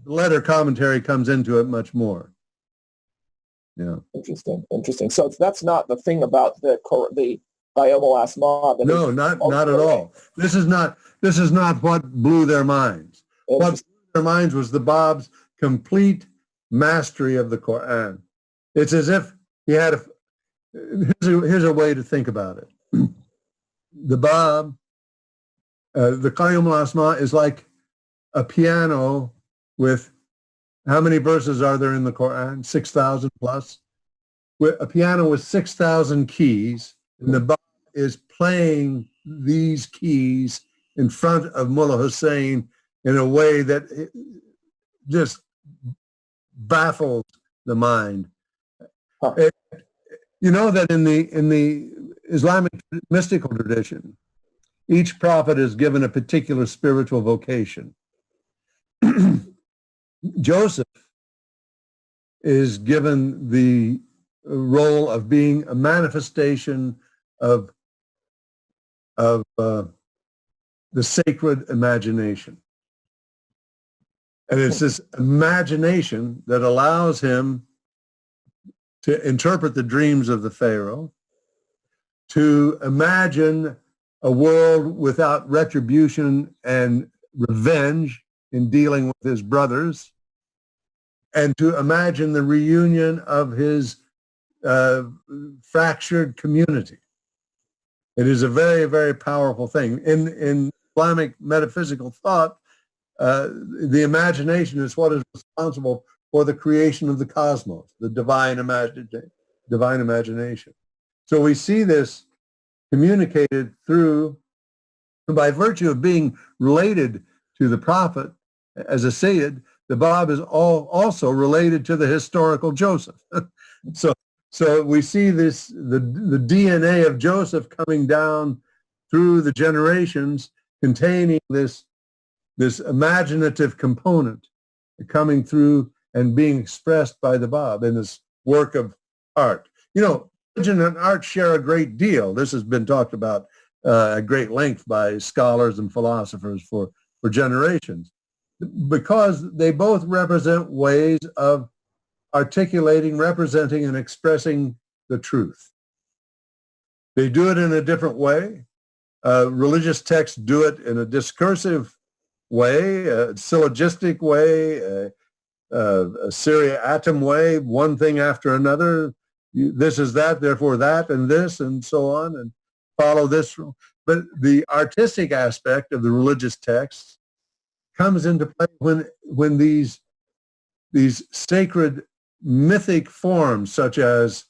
letter commentary comes into it much more. Yeah. Interesting. So that's not the thing about the Qayyum al-Asma. No, not at all. This is not what blew their minds. What blew their minds was the Báb's complete mastery of the Quran. It's as if he had here's a way to think about it. The Báb, the Qayyum al-Asma is like a piano with, how many verses are there in the Quran? 6,000 plus. A piano with 6,000 keys, and the Báb is playing these keys in front of Mullah Hussein in a way that just baffles the mind. You know that in the Islamic mystical tradition, each prophet is given a particular spiritual vocation. Joseph is given the role of being a manifestation of the sacred imagination. And it's this imagination that allows him to interpret the dreams of the Pharaoh, to imagine a world without retribution and revenge in dealing with his brothers, and to imagine the reunion of his fractured community. It is a very, very powerful thing. In Islamic metaphysical thought, the imagination is what is responsible for the creation of the cosmos, the divine imagination. So we see this communicated through, by virtue of being related to the prophet as a Sayyid, the Báb is also related to the historical Joseph. So we see this, the DNA of Joseph coming down through the generations, containing this imaginative component coming through and being expressed by the Báb in this work of art. You know, religion and art share a great deal. This has been talked about at great length by scholars and philosophers for generations, because they both represent ways of articulating, representing, and expressing the truth. They do it in a different way. Religious texts do it in a discursive way, a syllogistic way, a seriatim way, one thing after another. This is that, therefore that, and this, and so on, and follow this. But the artistic aspect of the religious texts comes into play when these sacred mythic forms, such as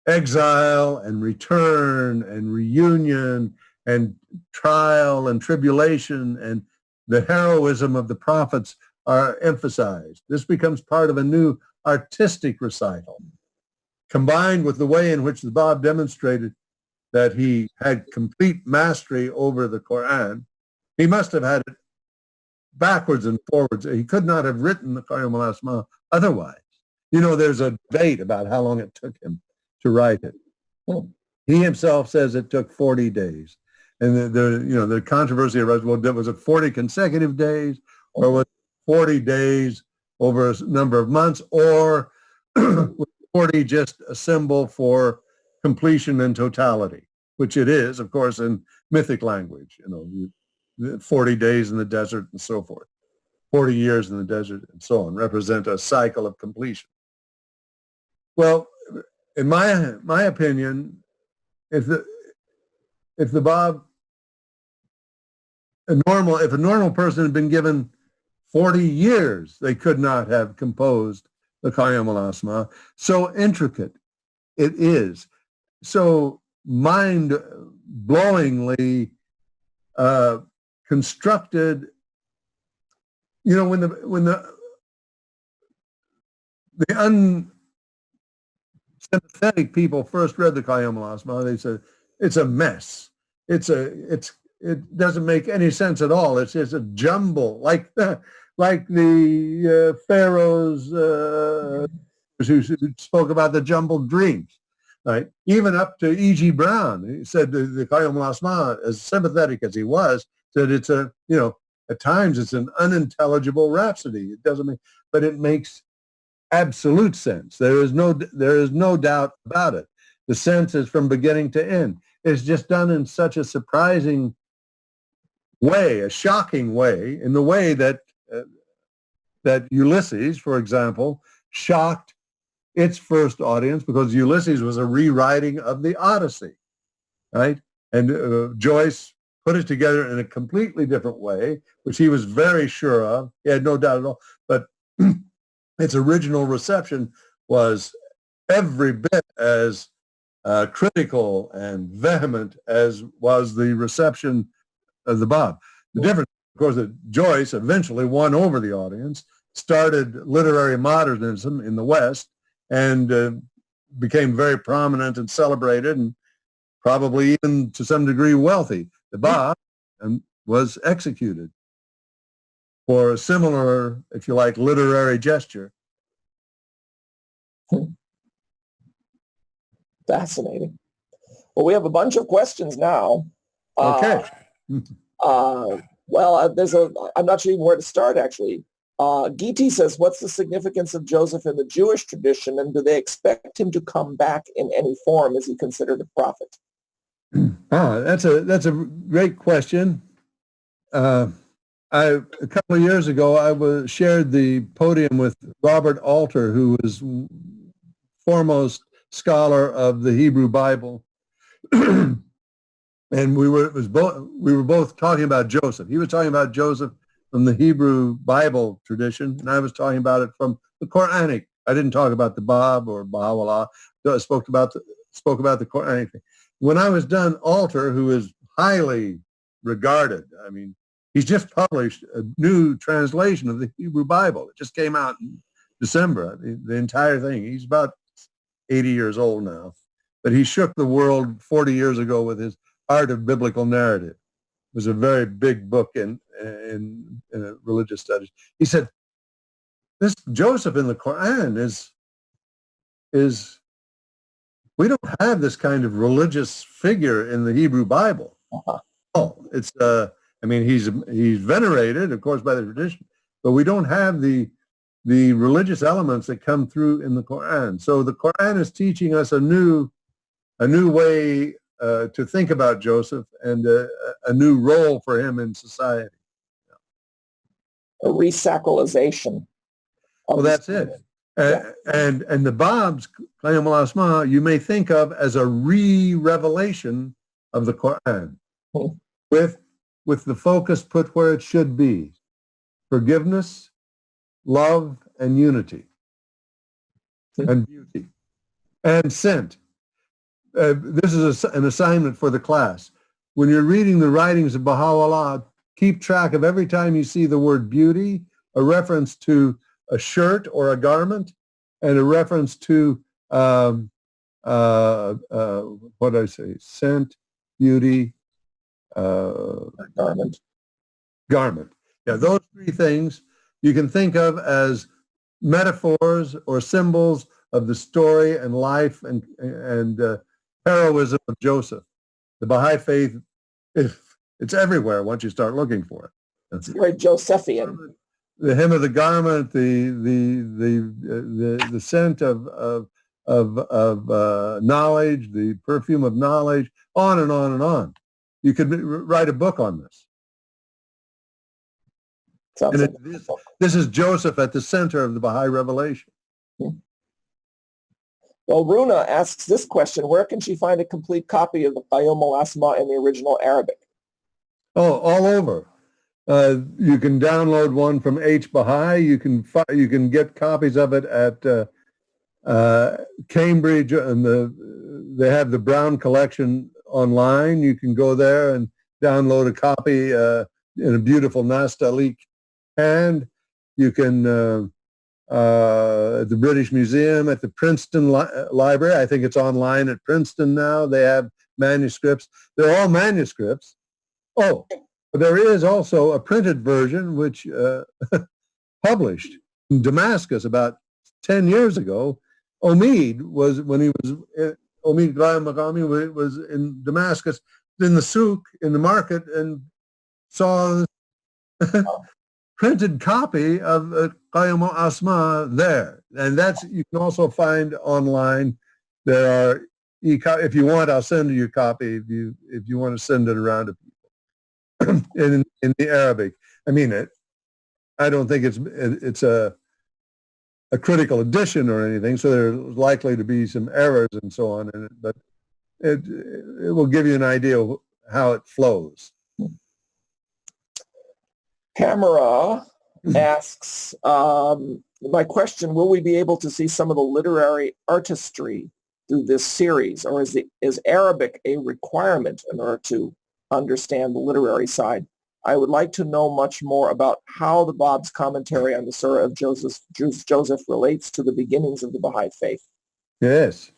exile and return and reunion and trial and tribulation and the heroism of the prophets, are emphasized. This becomes part of a new artistic recital, combined with the way in which the Báb demonstrated that he had complete mastery over the Quran. He must have had it backwards and forwards. He could not have written the Qayyum al-Asma otherwise. You know, there's a debate about how long it took him to write it. He himself says it took 40 days. And the controversy arose, well, was it 40 consecutive days, or was it 40 days over a number of months, or was 40 just a symbol for completion and totality, which it is, of course, in mythic language, 40 days in the desert and so forth, 40 years in the desert and so on, represent a cycle of completion. Well, in my opinion, if the Báb, if a normal person had been given 40 years, they could not have composed the Qayyum al-Asma. So intricate it is, so mind-blowingly constructed. You know, when the unsympathetic people first read the Qayyum al-Asma, they said it's a mess. It doesn't make any sense at all. It's just a jumble, like the pharaohs who spoke about the jumbled dreams, right? Even up to E.G. Brown, he said the Qayyum al-Asma, as sympathetic as he was, said it's at times it's an unintelligible rhapsody. It doesn't make, but it makes absolute sense. There is no doubt about it. The sense is from beginning to end. It's just done in such a surprising way, a shocking way, in the way that Ulysses, for example, shocked its first audience, because Ulysses was a rewriting of the Odyssey, right? And Joyce put it together in a completely different way, which he was very sure of. He had no doubt at all. But its original reception was every bit as critical and vehement as was the reception of the Báb. The difference, of course, that Joyce eventually won over the audience, started literary modernism in the West, and became very prominent and celebrated, and probably even to some degree wealthy. The Báb was executed for a similar, if you like, literary gesture. Fascinating. Well, we have a bunch of questions now. Okay. I'm not sure even where to start, actually. Giti says, what's the significance of Joseph in the Jewish tradition, and do they expect him to come back in any form? Is he considered a prophet? That's a great question. A couple of years ago, I shared the podium with Robert Alter, who was foremost scholar of the Hebrew Bible, and we were both talking about Joseph. He was talking about Joseph from the Hebrew Bible tradition, and I was talking about it from the Qur'anic. I didn't talk about the Báb or Baha'u'llah. I spoke about the Qur'anic thing. When I was done, Alter, who is highly regarded, I mean, he's just published a new translation of the Hebrew Bible. It just came out in December, the entire thing. He's about 80 years old now, but he shook the world 40 years ago with his Art of Biblical Narrative. It was a very big book in religious studies. He said, this Joseph in the Quran is we don't have this kind of religious figure in the Hebrew Bible. Oh, it's he's venerated, of course, by the tradition, but we don't have the religious elements that come through in the Quran. So the Quran is teaching us a new way to think about Joseph, and a new role for him in society. A resacralization. Well, that's it. And the Báb's Qayyum al-Asma you may think of as a re-revelation of the Quran, with the focus put where it should be: forgiveness, love, and unity, and beauty, and scent. This is an assignment for the class. When you're reading the writings of Baha'u'llah, keep track of every time you see the word beauty, a reference to a shirt or a garment, and a reference to what did I say? Scent, beauty, Garment. garment. Yeah, those three things you can think of as metaphors or symbols of the story and life and heroism of Joseph. The Baha'i faith, it's everywhere once you start looking for it. It's very Josephian. The hem of the garment, the scent of knowledge, the perfume of knowledge, on and on and on. You could write a book on this. Sounds like this is Joseph at the center of the Baha'i revelation. Well, Runa asks this question: where can she find a complete copy of the Qayyum al-Asma in the original Arabic? Oh, all over. You can download one from H. Baha'i. You can get copies of it at Cambridge, and they have the Brown collection online. You can go there and download a copy in a beautiful Nastaliq hand. You can at the British Museum, at the Princeton Library. I think it's online at Princeton now. They have manuscripts. They're all manuscripts. Oh, but there is also a printed version which published in Damascus about 10 years ago. Omid was, when he was, Omid Ghaim Maqami was in Damascus, in the souk, in the market, and saw a printed copy of Qayyum al-Asma there. And that's, you can also find online. There are, if you want, I'll send you a copy if you want to send it around to people in the Arabic. I mean, I don't think it's a critical edition or anything, so there's likely to be some errors and so on in it, but it will give you an idea of how it flows. Camera asks, my question, will we be able to see some of the literary artistry through this series, or is Arabic a requirement in order to understand the literary side? I would like to know much more about how the Báb's commentary on the Súrih of Joseph relates to the beginnings of the Baha'i faith. Yes,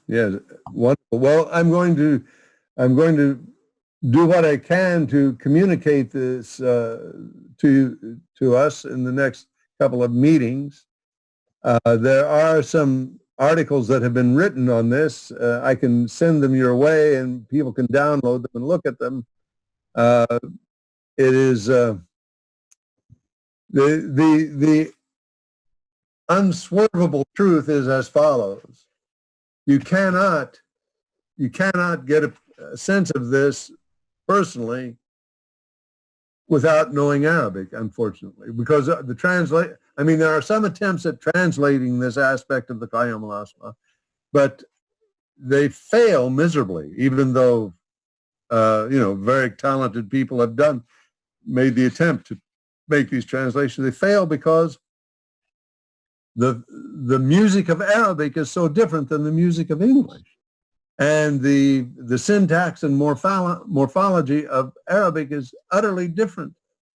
wonderful. Well, I'm going to do what I can to communicate this to us in the next couple of meetings. There are some articles that have been written on this. I can send them your way, and people can download them and look at them. It is the unswervable truth is as follows: you cannot get a sense of this personally without knowing Arabic, unfortunately, because there are some attempts at translating this aspect of the Qayyum al-Asma, but they fail miserably, even though very talented people have made the attempt to make these translations. They fail because the music of Arabic is so different than the music of English. And the syntax and morphology of Arabic is utterly different.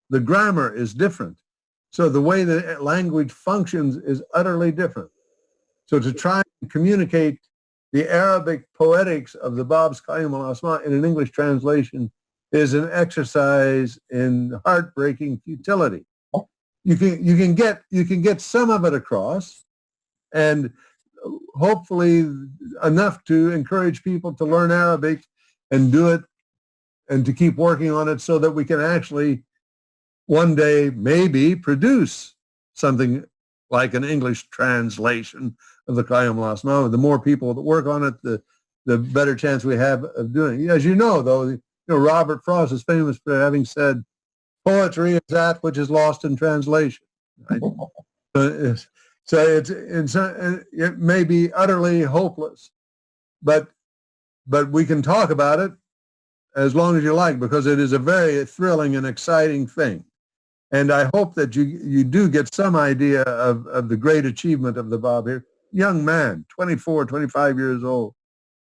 The grammar is different. So the way the language functions is utterly different. So to try and communicate the Arabic poetics of the Báb's Qayyum al-Asma in an English translation is an exercise in heartbreaking futility. You can get some of it across, and hopefully enough to encourage people to learn Arabic and do it, and to keep working on it so that we can actually one day maybe produce something like an English translation of the Qayyum al-Asma. The more people that work on it, the better chance we have of doing it. As you know, though, Robert Frost is famous for having said, "Poetry is that which is lost in translation." Right? So it may be utterly hopeless, but we can talk about it as long as you like, because it is a very thrilling and exciting thing. And I hope that you do get some idea of the great achievement of the Báb here. Young man, 24, 25 years old,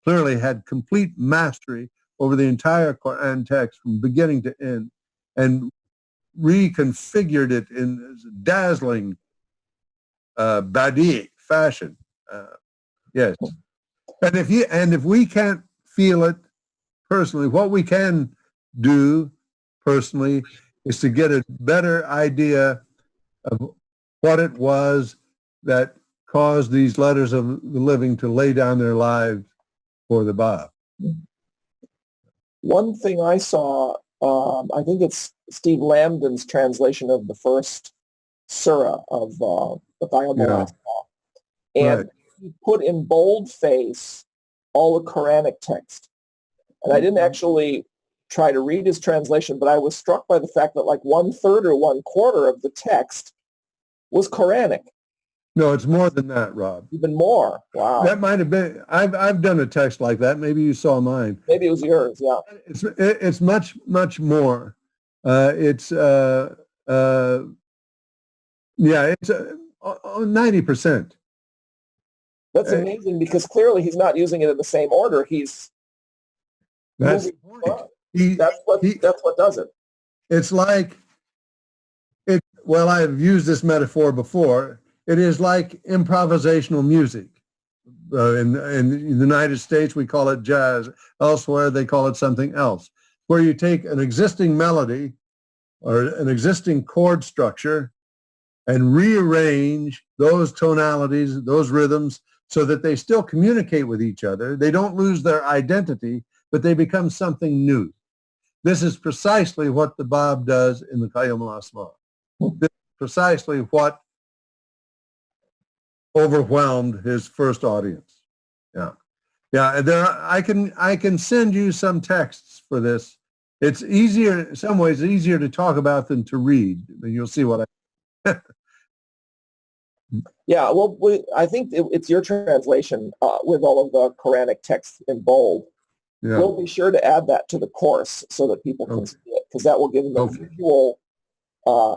clearly had complete mastery over the entire Qur'an text from beginning to end, and reconfigured it in dazzling badi fashion. Yes. And if we can't feel it personally, what we can do personally is to get a better idea of what it was that caused these letters of the living to lay down their lives for the Báb. One thing I saw, I think it's Steve Lambden's translation of the first Súrih of the Baha'i law, and Right. he put in boldface all the Quranic text. And I didn't actually try to read his translation, but I was struck by the fact that like 1/3 or 1/4 of the text was Quranic. No, it's more than that, Rob. Even more. Wow. That might have been. I've done a text like that. Maybe you saw mine. Maybe it was yours. Yeah. It's much more. It's 90%. That's amazing because clearly he's not using it in the same order. That's the point. That's what does it. It's like it. Well, I've used this metaphor before. It is like improvisational music. In the United States, we call it jazz. Elsewhere, they call it something else. Where you take an existing melody or an existing chord structure and rearrange those tonalities, those rhythms, so that they still communicate with each other. They don't lose their identity, but they become something new. This is precisely what the Báb does in the Qayyum al-Asma. This is precisely what overwhelmed his first audience. Yeah. And I can send you some texts for this. It's easier, in some ways, easier to talk about than to read. And you'll see what I... Yeah, well, I think it's your translation with all of the Quranic text in bold. Yeah. We'll be sure to add that to the course so that people can see it, because that will give them a visual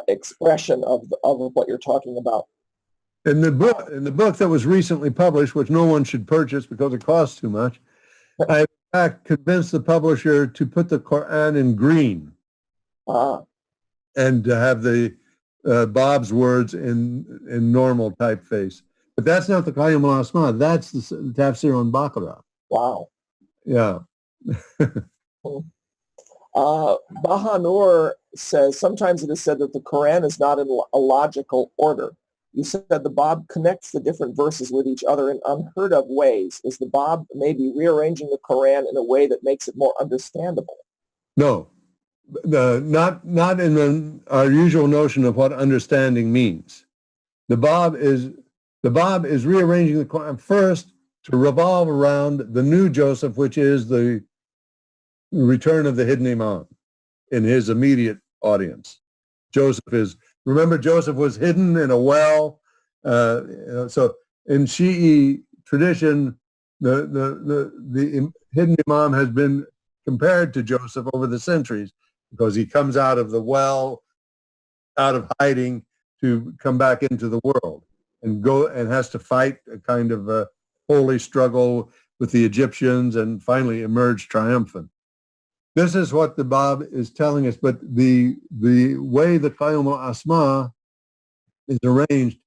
expression of what you're talking about. In the book that was recently published, which no one should purchase because it costs too much, I in fact convinced the publisher to put the Quran in green and to have the Báb's words in normal typeface. But that's not the Qayyum al-Asma. That's the Tafsir on Baqarah. Wow. Yeah. Baha Nur says, sometimes it is said that the Quran is not in a logical order. You said the Báb connects the different verses with each other in unheard of ways. Is the Báb maybe rearranging the Quran in a way that makes it more understandable? No, not in our usual notion of what understanding means. The Báb is rearranging the Quran first to revolve around the new Joseph, which is the return of the hidden Imam in his immediate audience. Remember, Joseph was hidden in a well. So in Shi'i tradition, the hidden Imam has been compared to Joseph over the centuries because he comes out of the well, out of hiding, to come back into the world and has to fight a kind of a holy struggle with the Egyptians and finally emerge triumphant. This is what the Báb is telling us, but the way the Qayyum al-Asma is arranged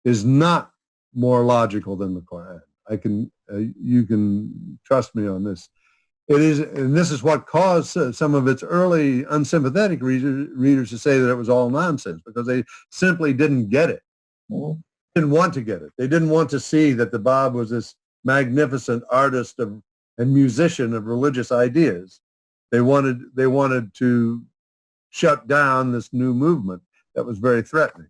is not more logical than the Quran. You can trust me on this. It is, and this is what caused some of its early unsympathetic readers to say that it was all nonsense, because they simply didn't get it. Mm-hmm. Didn't want to get it. They didn't want to see that the Báb was this magnificent artist and musician of religious ideas. They wanted to shut down this new movement that was very threatening.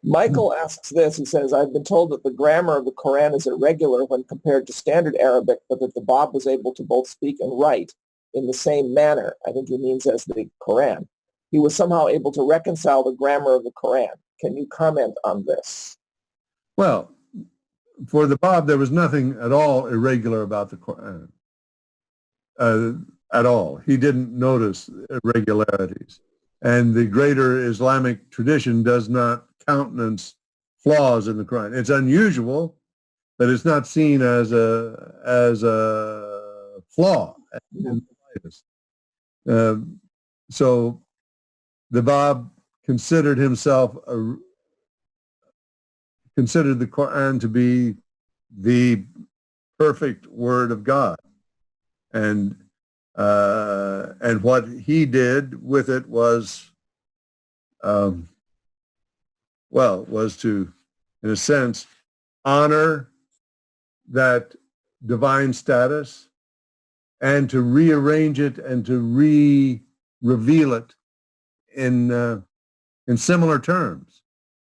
Michael asks this. He says, I've been told that the grammar of the Quran is irregular when compared to standard Arabic, but that the Báb was able to both speak and write in the same manner. I think he means as the Quran. He was somehow able to reconcile the grammar of the Quran. Can you comment on this? Well, for the Báb, there was nothing at all irregular about the Quran. At all. He didn't notice irregularities. And the greater Islamic tradition does not countenance flaws in the Quran. It's unusual, but it's not seen as a flaw in the slightest. So the Báb considered himself considered the Quran to be the perfect word of God. And what he did with it was, was to, in a sense, honor that divine status and to rearrange it and to reveal it in similar terms.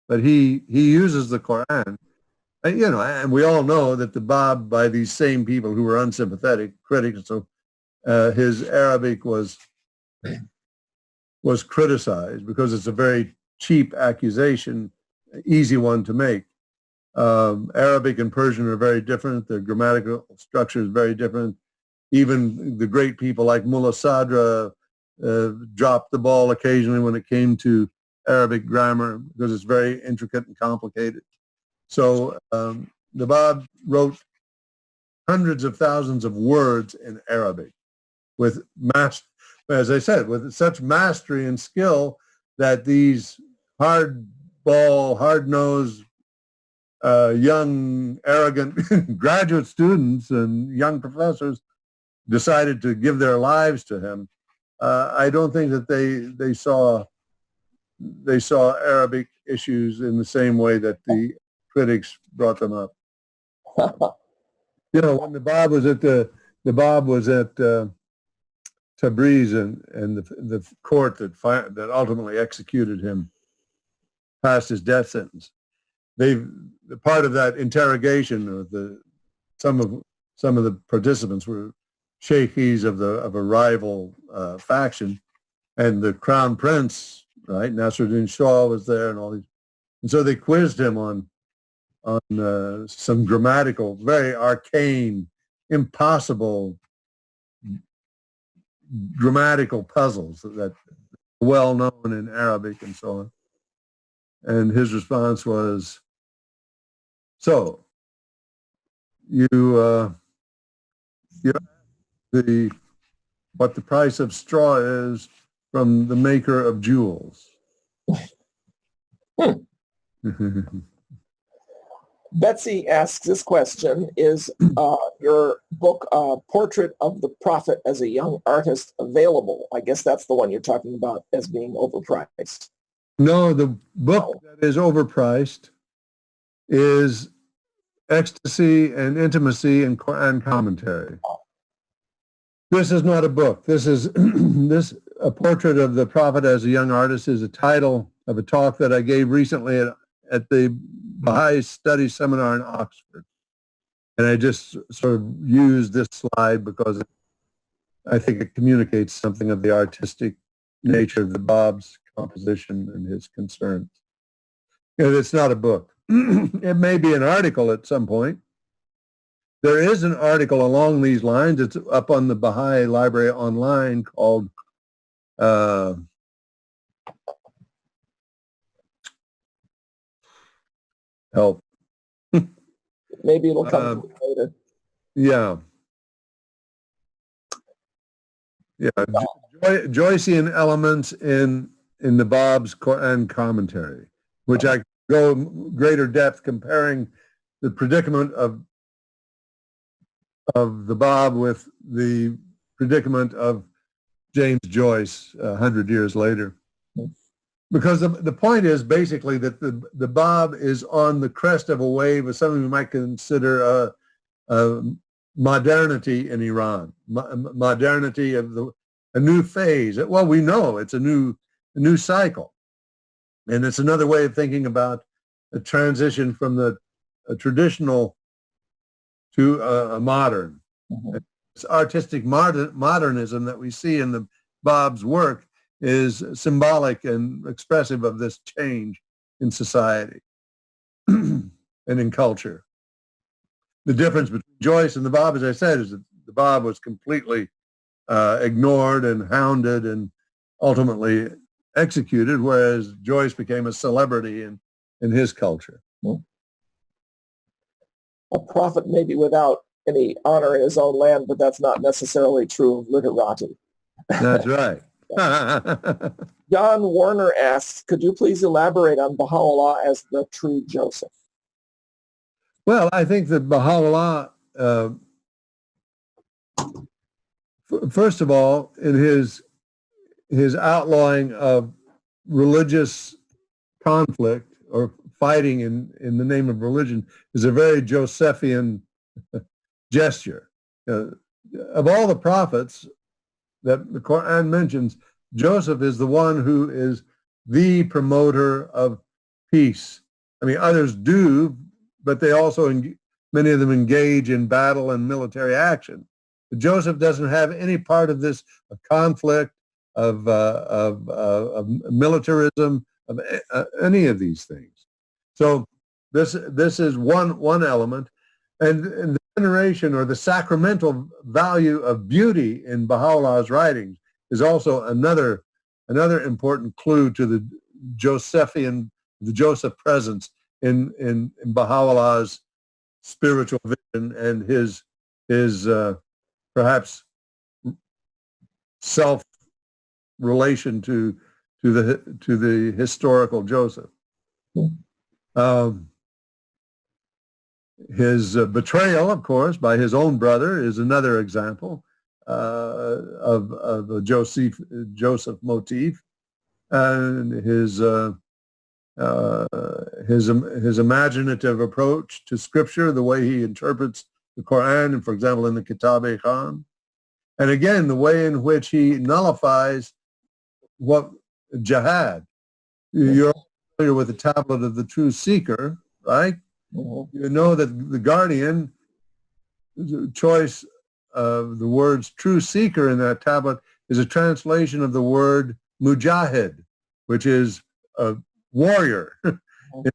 But he uses the Quran, and we all know that the Báb, by these same people who were unsympathetic critics, so his Arabic was criticized because it's a very cheap accusation, easy one to make. Arabic and Persian are very different. Their grammatical structure is very different. Even the great people like Mullah Sadra dropped the ball occasionally when it came to Arabic grammar because it's very intricate and complicated. So the Báb wrote hundreds of thousands of words in Arabic with, as I said, with such mastery and skill that these hard-nosed, young, arrogant graduate students and young professors decided to give their lives to him. I don't think that they saw Arabic issues in the same way that the critics brought them up. When the Báb was at Tabriz and the court that ultimately executed him passed his death sentence. Part of that interrogation of some of the participants were sheikhs of a rival faction, and the crown prince, right, Nasruddin Shah, was there, and all these, and so they quizzed him on some grammatical, very arcane, impossible grammatical puzzles that are well known in Arabic and so on. And his response was, "So you what the price of straw is from the maker of jewels." Betsy asks this question: is your book, Portrait of the Prophet as a Young Artist, available? I guess that's the one you're talking about as being overpriced. No, the book that is overpriced is Ecstasy and Intimacy in Qur'an Commentary. This is not a book. This is A Portrait of the Prophet as a Young Artist is a title of a talk that I gave recently at the Baha'i Studies Seminar in Oxford. And I just sort of used this slide because I think it communicates something of the artistic nature of the Báb's composition and his concerns. It's not a book. It may be an article at some point. There is an article along these lines. It's up on the Baha'i Library online called help. Maybe it'll come later. Yeah. Joycean elements in the Báb's Qur'an commentary, which I go greater depth comparing the predicament of the Báb with the predicament of James Joyce 100 years later. Because the point is basically that the Báb is on the crest of a wave of something we might consider a modernity in Iran, modernity of a new phase. Well, we know it's a new cycle, and it's another way of thinking about a transition from a traditional to a modern. Mm-hmm. It's artistic modernism that we see in the Báb's work is symbolic and expressive of this change in society and in culture. The difference between Joyce and the Báb, as I said, is that the Báb was completely ignored and hounded and ultimately executed, whereas Joyce became a celebrity in his culture. A prophet may be without any honor in his own land, but that's not necessarily true of literati. That's right. John Warner asks, could you please elaborate on Baha'u'llah as the true Joseph? Well, I think that Baha'u'llah, first of all, in his outlawing of religious conflict or fighting in the name of religion is a very Josephian gesture. Of all the prophets that the Quran mentions, Joseph is the one who is the promoter of peace. I mean, others do, but they also, many of them engage in battle and military action. But Joseph doesn't have any part of this conflict, of militarism, of any of these things. So this is one element, and the veneration or the sacramental value of beauty in Baha'u'llah's writings is also another important clue to the Joseph presence in Baha'u'llah's spiritual vision and his perhaps self relation to the historical Joseph. His betrayal, of course, by his own brother is another example of a Joseph motif, and his imaginative approach to scripture, the way he interprets the Quran, and for example, in the Kitab-e-Khan, and again, the way in which he nullifies what jihad. You're familiar with the tablet of the true seeker, right? Mm-hmm. You know that the Guardian choice of the words true seeker in that tablet is a translation of the word mujahid, which is a warrior.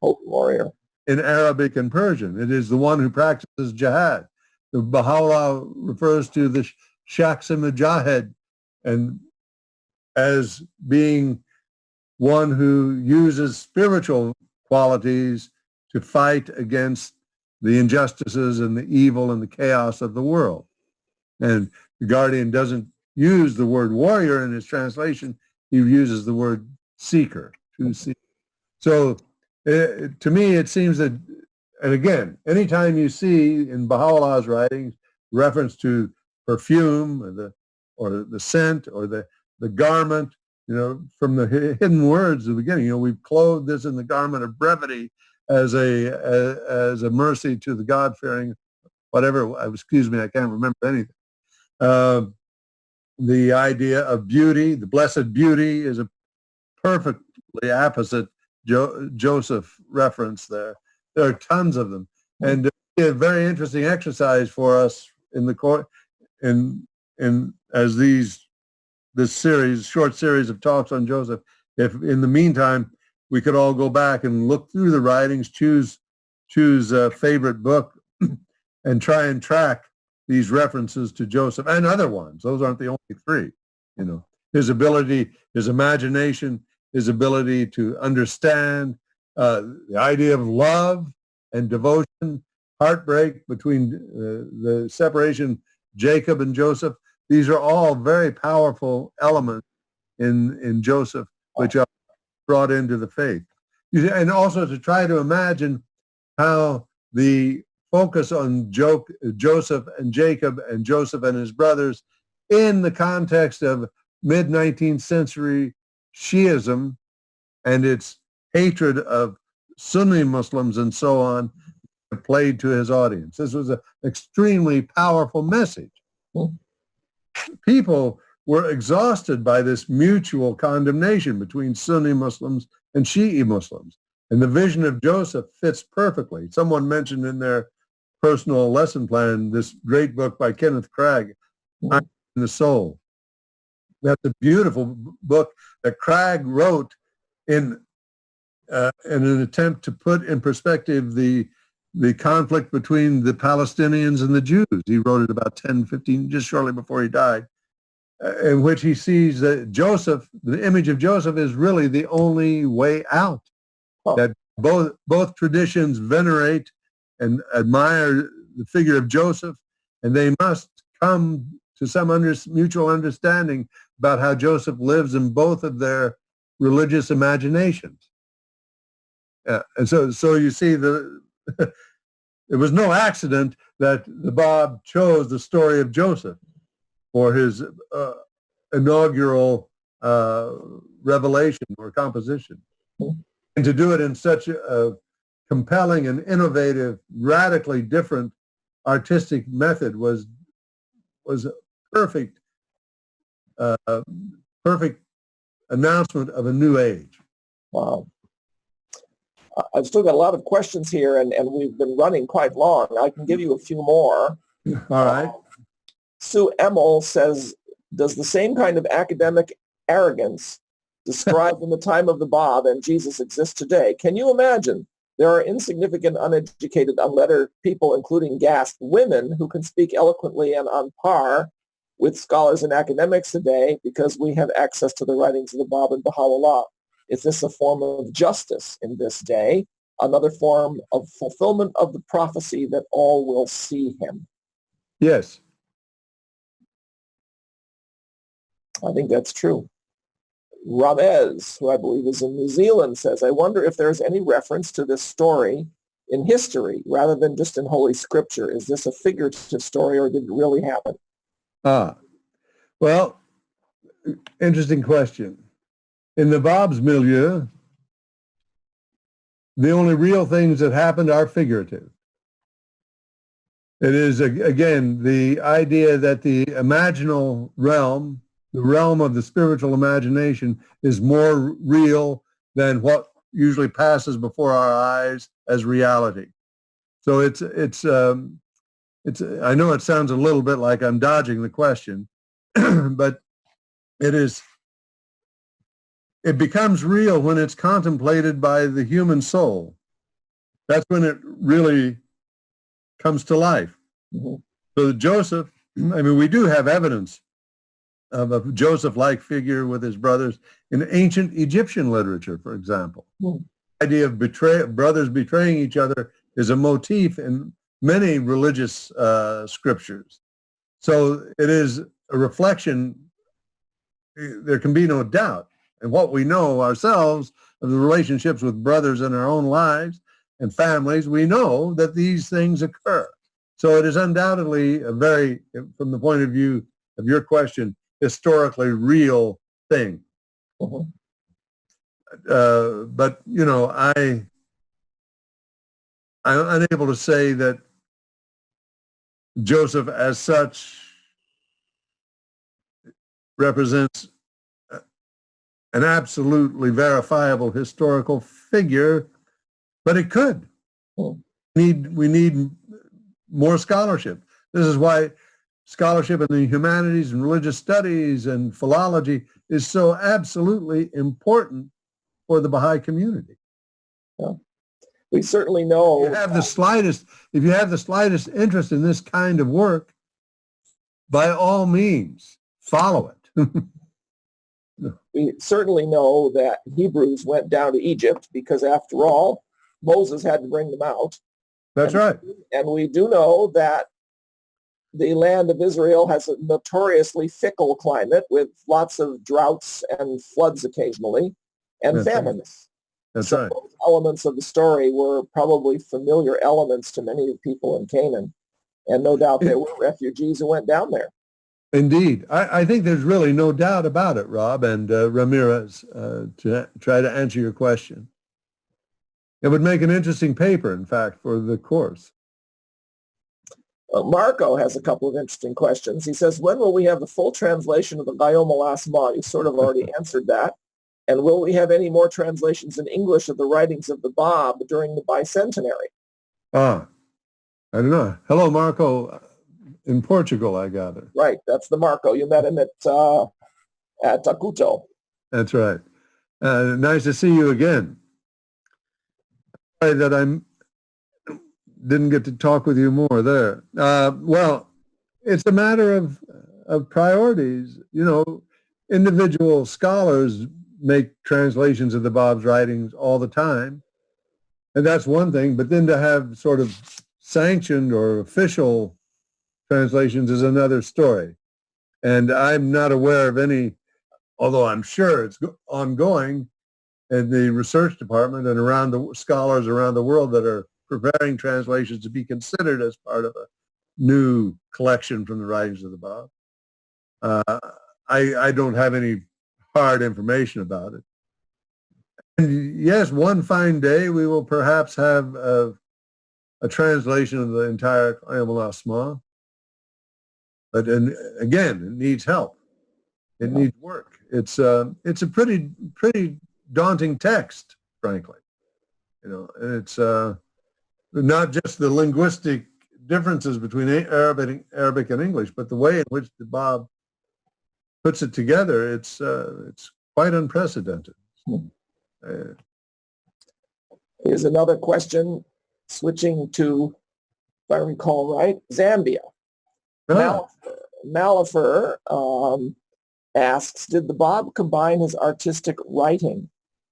Warrior. In Arabic and Persian. It is the one who practices jihad. The Baha'u'llah refers to the shakhs mujahid and as being one who uses spiritual qualities to fight against the injustices and the evil and the chaos of the world. And the Guardian doesn't use the word warrior in his translation. He uses the word seeker, true seeker. So to me, it seems that, and again, anytime you see in Baha'u'llah's writings reference to perfume or the scent or the garment, from the hidden words at the beginning, we've clothed this in the garment of brevity as a mercy to the God-fearing, whatever, excuse me, I can't remember anything. The idea of beauty, the blessed beauty, is a perfectly apposite Joseph reference there. There are tons of them. And a very interesting exercise for us in the court, as this short series of talks on Joseph, if in the meantime we could all go back and look through the writings, choose a favorite book, and try and track these references to Joseph and other ones. Those aren't the only three. His ability, his imagination, his ability to understand the idea of love and devotion, heartbreak between the separation, Jacob and Joseph. These are all very powerful elements in Joseph, which are brought into the faith. And also to try to imagine how the focus on Joseph and Jacob and Joseph and his brothers in the context of mid-19th century Shiism and its hatred of Sunni Muslims and so on played to his audience. This was an extremely powerful message. People were exhausted by this mutual condemnation between Sunni Muslims and Shi'i Muslims. And the vision of Joseph fits perfectly. Someone mentioned in their personal lesson plan this great book by Kenneth Cragg, I'm in the Soul. That's a beautiful book that Cragg wrote in an attempt to put in perspective the conflict between the Palestinians and the Jews. He wrote it about 10, 15, just shortly before he died, in which he sees that Joseph, the image of Joseph, is really the only way out. That both traditions venerate and admire the figure of Joseph, and they must come to some mutual understanding about how Joseph lives in both of their religious imaginations. And so you see it was no accident that the Báb chose the story of Joseph for his inaugural revelation or composition. And to do it in such a compelling and innovative, radically different artistic method was a perfect announcement of a new age. Wow. I've still got a lot of questions here, and we've been running quite long. I can give you a few more. All right. Sue Emmel says, does the same kind of academic arrogance described in the time of the Báb and Jesus exist today? Can you imagine? There are insignificant, uneducated, unlettered people, including gasp women, who can speak eloquently and on par with scholars and academics today because we have access to the writings of the Báb and Baha'u'llah. Is this a form of justice in this day? Another form of fulfillment of the prophecy that all will see him? Yes. I think that's true. Ramez, who I believe is in New Zealand, says, I wonder if there's any reference to this story in history rather than just in Holy Scripture. Is this a figurative story or did it really happen? Well, interesting question. In the Báb's milieu, the only real things that happened are figurative. It is, again, the idea that the imaginal realm, the realm of the spiritual imagination, is more real than what usually passes before our eyes as reality. So it's I know it sounds a little bit like I'm dodging the question, but it becomes real when it's contemplated by the human soul. That's when it really comes to life. Mm-hmm. So Joseph, I mean, we do have evidence of a Joseph-like figure with his brothers in ancient Egyptian literature, for example. Mm-hmm. The idea of brothers betraying each other is a motif in many religious scriptures. So it is a reflection, there can be no doubt. And what we know ourselves of the relationships with brothers in our own lives and families, we know that these things occur. So it is undoubtedly a very, from the point of view of your question, historically real thing. Mm-hmm. But, you know, I'm unable to say that Joseph as such represents an absolutely verifiable historical figure, but it could. We need more scholarship. This is why scholarship in the humanities and religious studies and philology is so absolutely important for the Baha'i community. Yeah. We certainly know. If you have the slightest interest in this kind of work, by all means, follow it. We certainly know that Hebrews went down to Egypt because, after all, Moses had to bring them out. That's right. And we do know that the land of Israel has a notoriously fickle climate with lots of droughts and floods occasionally and famines. That's so right. Those elements of the story were probably familiar elements to many of the people in Canaan. And no doubt there were refugees who went down there. Indeed. I think there's really no doubt about it, Rob and Ramirez, to try to answer your question. It would make an interesting paper, in fact, for the course. Marco has a couple of interesting questions. He says, when will we have the full translation of the Ghayyom al-Asma? You sort of already answered that. And will we have any more translations in English of the writings of the Báb during the bicentenary? I don't know. Hello, Marco. In Portugal, I gather. Right, that's the Marco. You met him at Takuto. That's right. Nice to see you again. Sorry that I didn't get to talk with you more there. Well, it's a matter of priorities. You know, individual scholars make translations of the Báb's writings all the time, and that's one thing. But then to have sort of sanctioned or official translations is another story. And I'm not aware of any, although I'm sure it's ongoing in the research department and around the scholars around the world that are preparing translations to be considered as part of a new collection from the writings of the Báb. I don't have any hard information about it. And yes, one fine day we will perhaps have a translation of the entire Qur'an al-Asma. But again, it needs help. It needs work. It's a pretty daunting text, frankly. And it's not just the linguistic differences between Arabic and English, but the way in which the Báb puts it together. It's quite unprecedented. Here's another question, switching to, if I recall right, Zambia. Malifer asks, did the Báb combine his artistic writing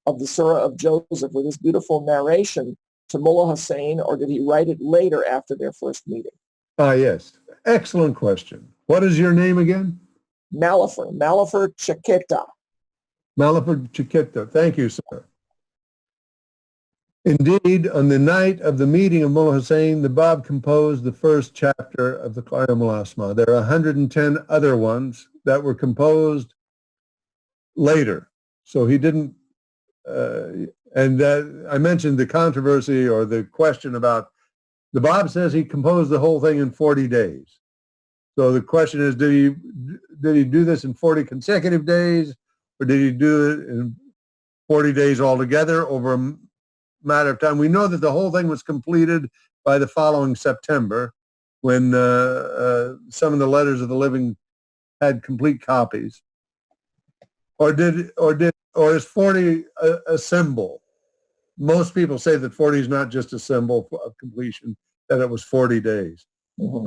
of the Súrih of Joseph with his beautiful narration to Mullah Hussein, or did he write it later after their first meeting? Yes. Excellent question. What is your name again? Malifer Chiqueta. Malifer Chiqueta. Thank you, sir. Indeed, on the night of the meeting of Mullah Hussein, the Báb composed the first chapter of the Qur'an al-Asma. There are 110 other ones that were composed later. So he didn't, and I mentioned the controversy or the question about, the Báb says he composed the whole thing in 40 days. So the question is, did he do this in 40 consecutive days, or did he do it in 40 days altogether over a matter of time? We know that the whole thing was completed by the following September, when some of the Letters of the Living had complete copies. Or is 40 a symbol? Most people say that 40 is not just a symbol of completion, that it was 40 days. Mm-hmm.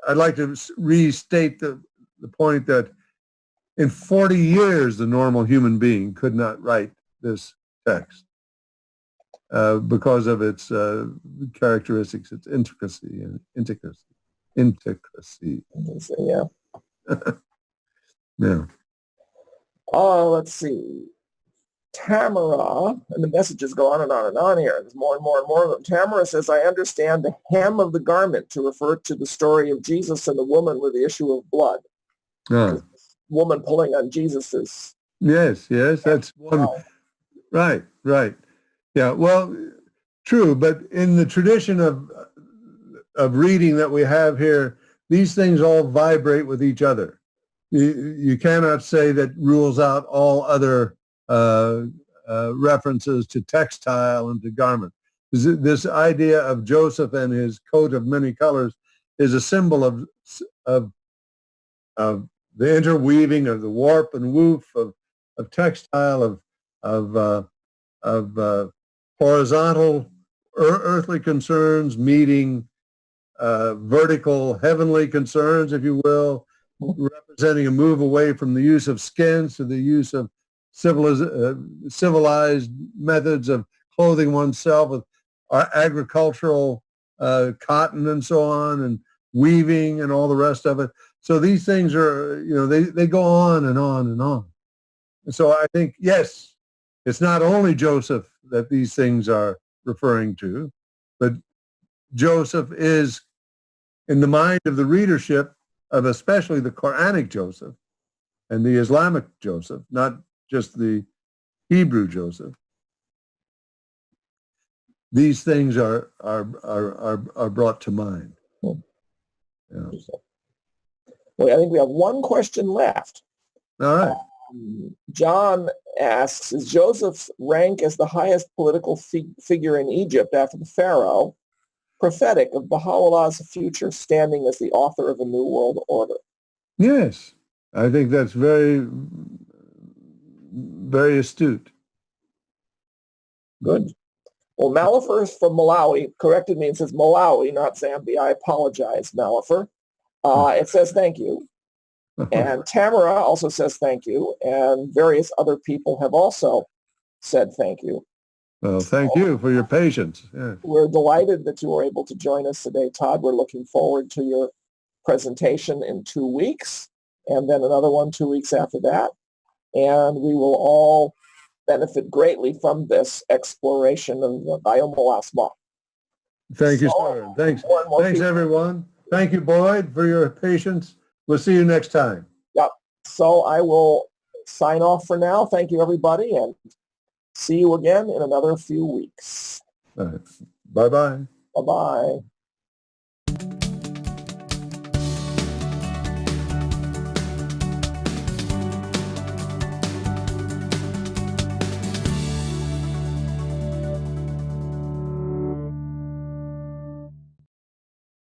I'd like to restate the point that in 40 years, the normal human being could not write this text because of its characteristics, its intricacy and intricacy. Yeah. Yeah. Let's see. Tamara, and the messages go on and on and on here. There's more and more and more of them. Tamara says, I understand the hem of the garment to refer to the story of Jesus and the woman with the issue of blood. Woman pulling on Jesus's. Yes, that's one. Right. Yeah, well, true, but in the tradition of reading that we have here, these things all vibrate with each other. You cannot say that rules out all other references to textile and to garment. This idea of Joseph and his coat of many colors is a symbol of the interweaving of the warp and woof of textile, of horizontal earthly concerns meeting vertical heavenly concerns, if you will, representing a move away from the use of skins to the use of civilized methods of clothing oneself with agricultural cotton and so on, and weaving and all the rest of it. So these things are, they go on and on and on. And so I think, yes, it's not only Joseph that these things are referring to, but Joseph is, in the mind of the readership of especially the Qur'anic Joseph and the Islamic Joseph, not just the Hebrew Joseph, these things are brought to mind. Yeah. Well, I think we have one question left. All right. John asks, is Joseph's rank as the highest political figure in Egypt after the Pharaoh prophetic of Baha'u'llah's future standing as the author of a new world order? Yes, I think that's very, very astute. Good. Well, Malifer is from Malawi, corrected me and says Malawi, not Zambia. I apologize, Malifer. It says thank you. And Tamara also says thank you. And various other people have also said thank you. Well, thank you for your patience. Yeah. We're delighted that you were able to join us today, Todd. We're looking forward to your presentation in 2 weeks, and then another one 2 weeks after that. And we will all benefit greatly from this exploration of the Bayomul Asma. Thank you, sir. Thanks, everyone. Thank you, Boyd, for your patience. We'll see you next time. Yep. So I will sign off for now. Thank you, everybody, and see you again in another few weeks. Bye-bye. Bye-bye.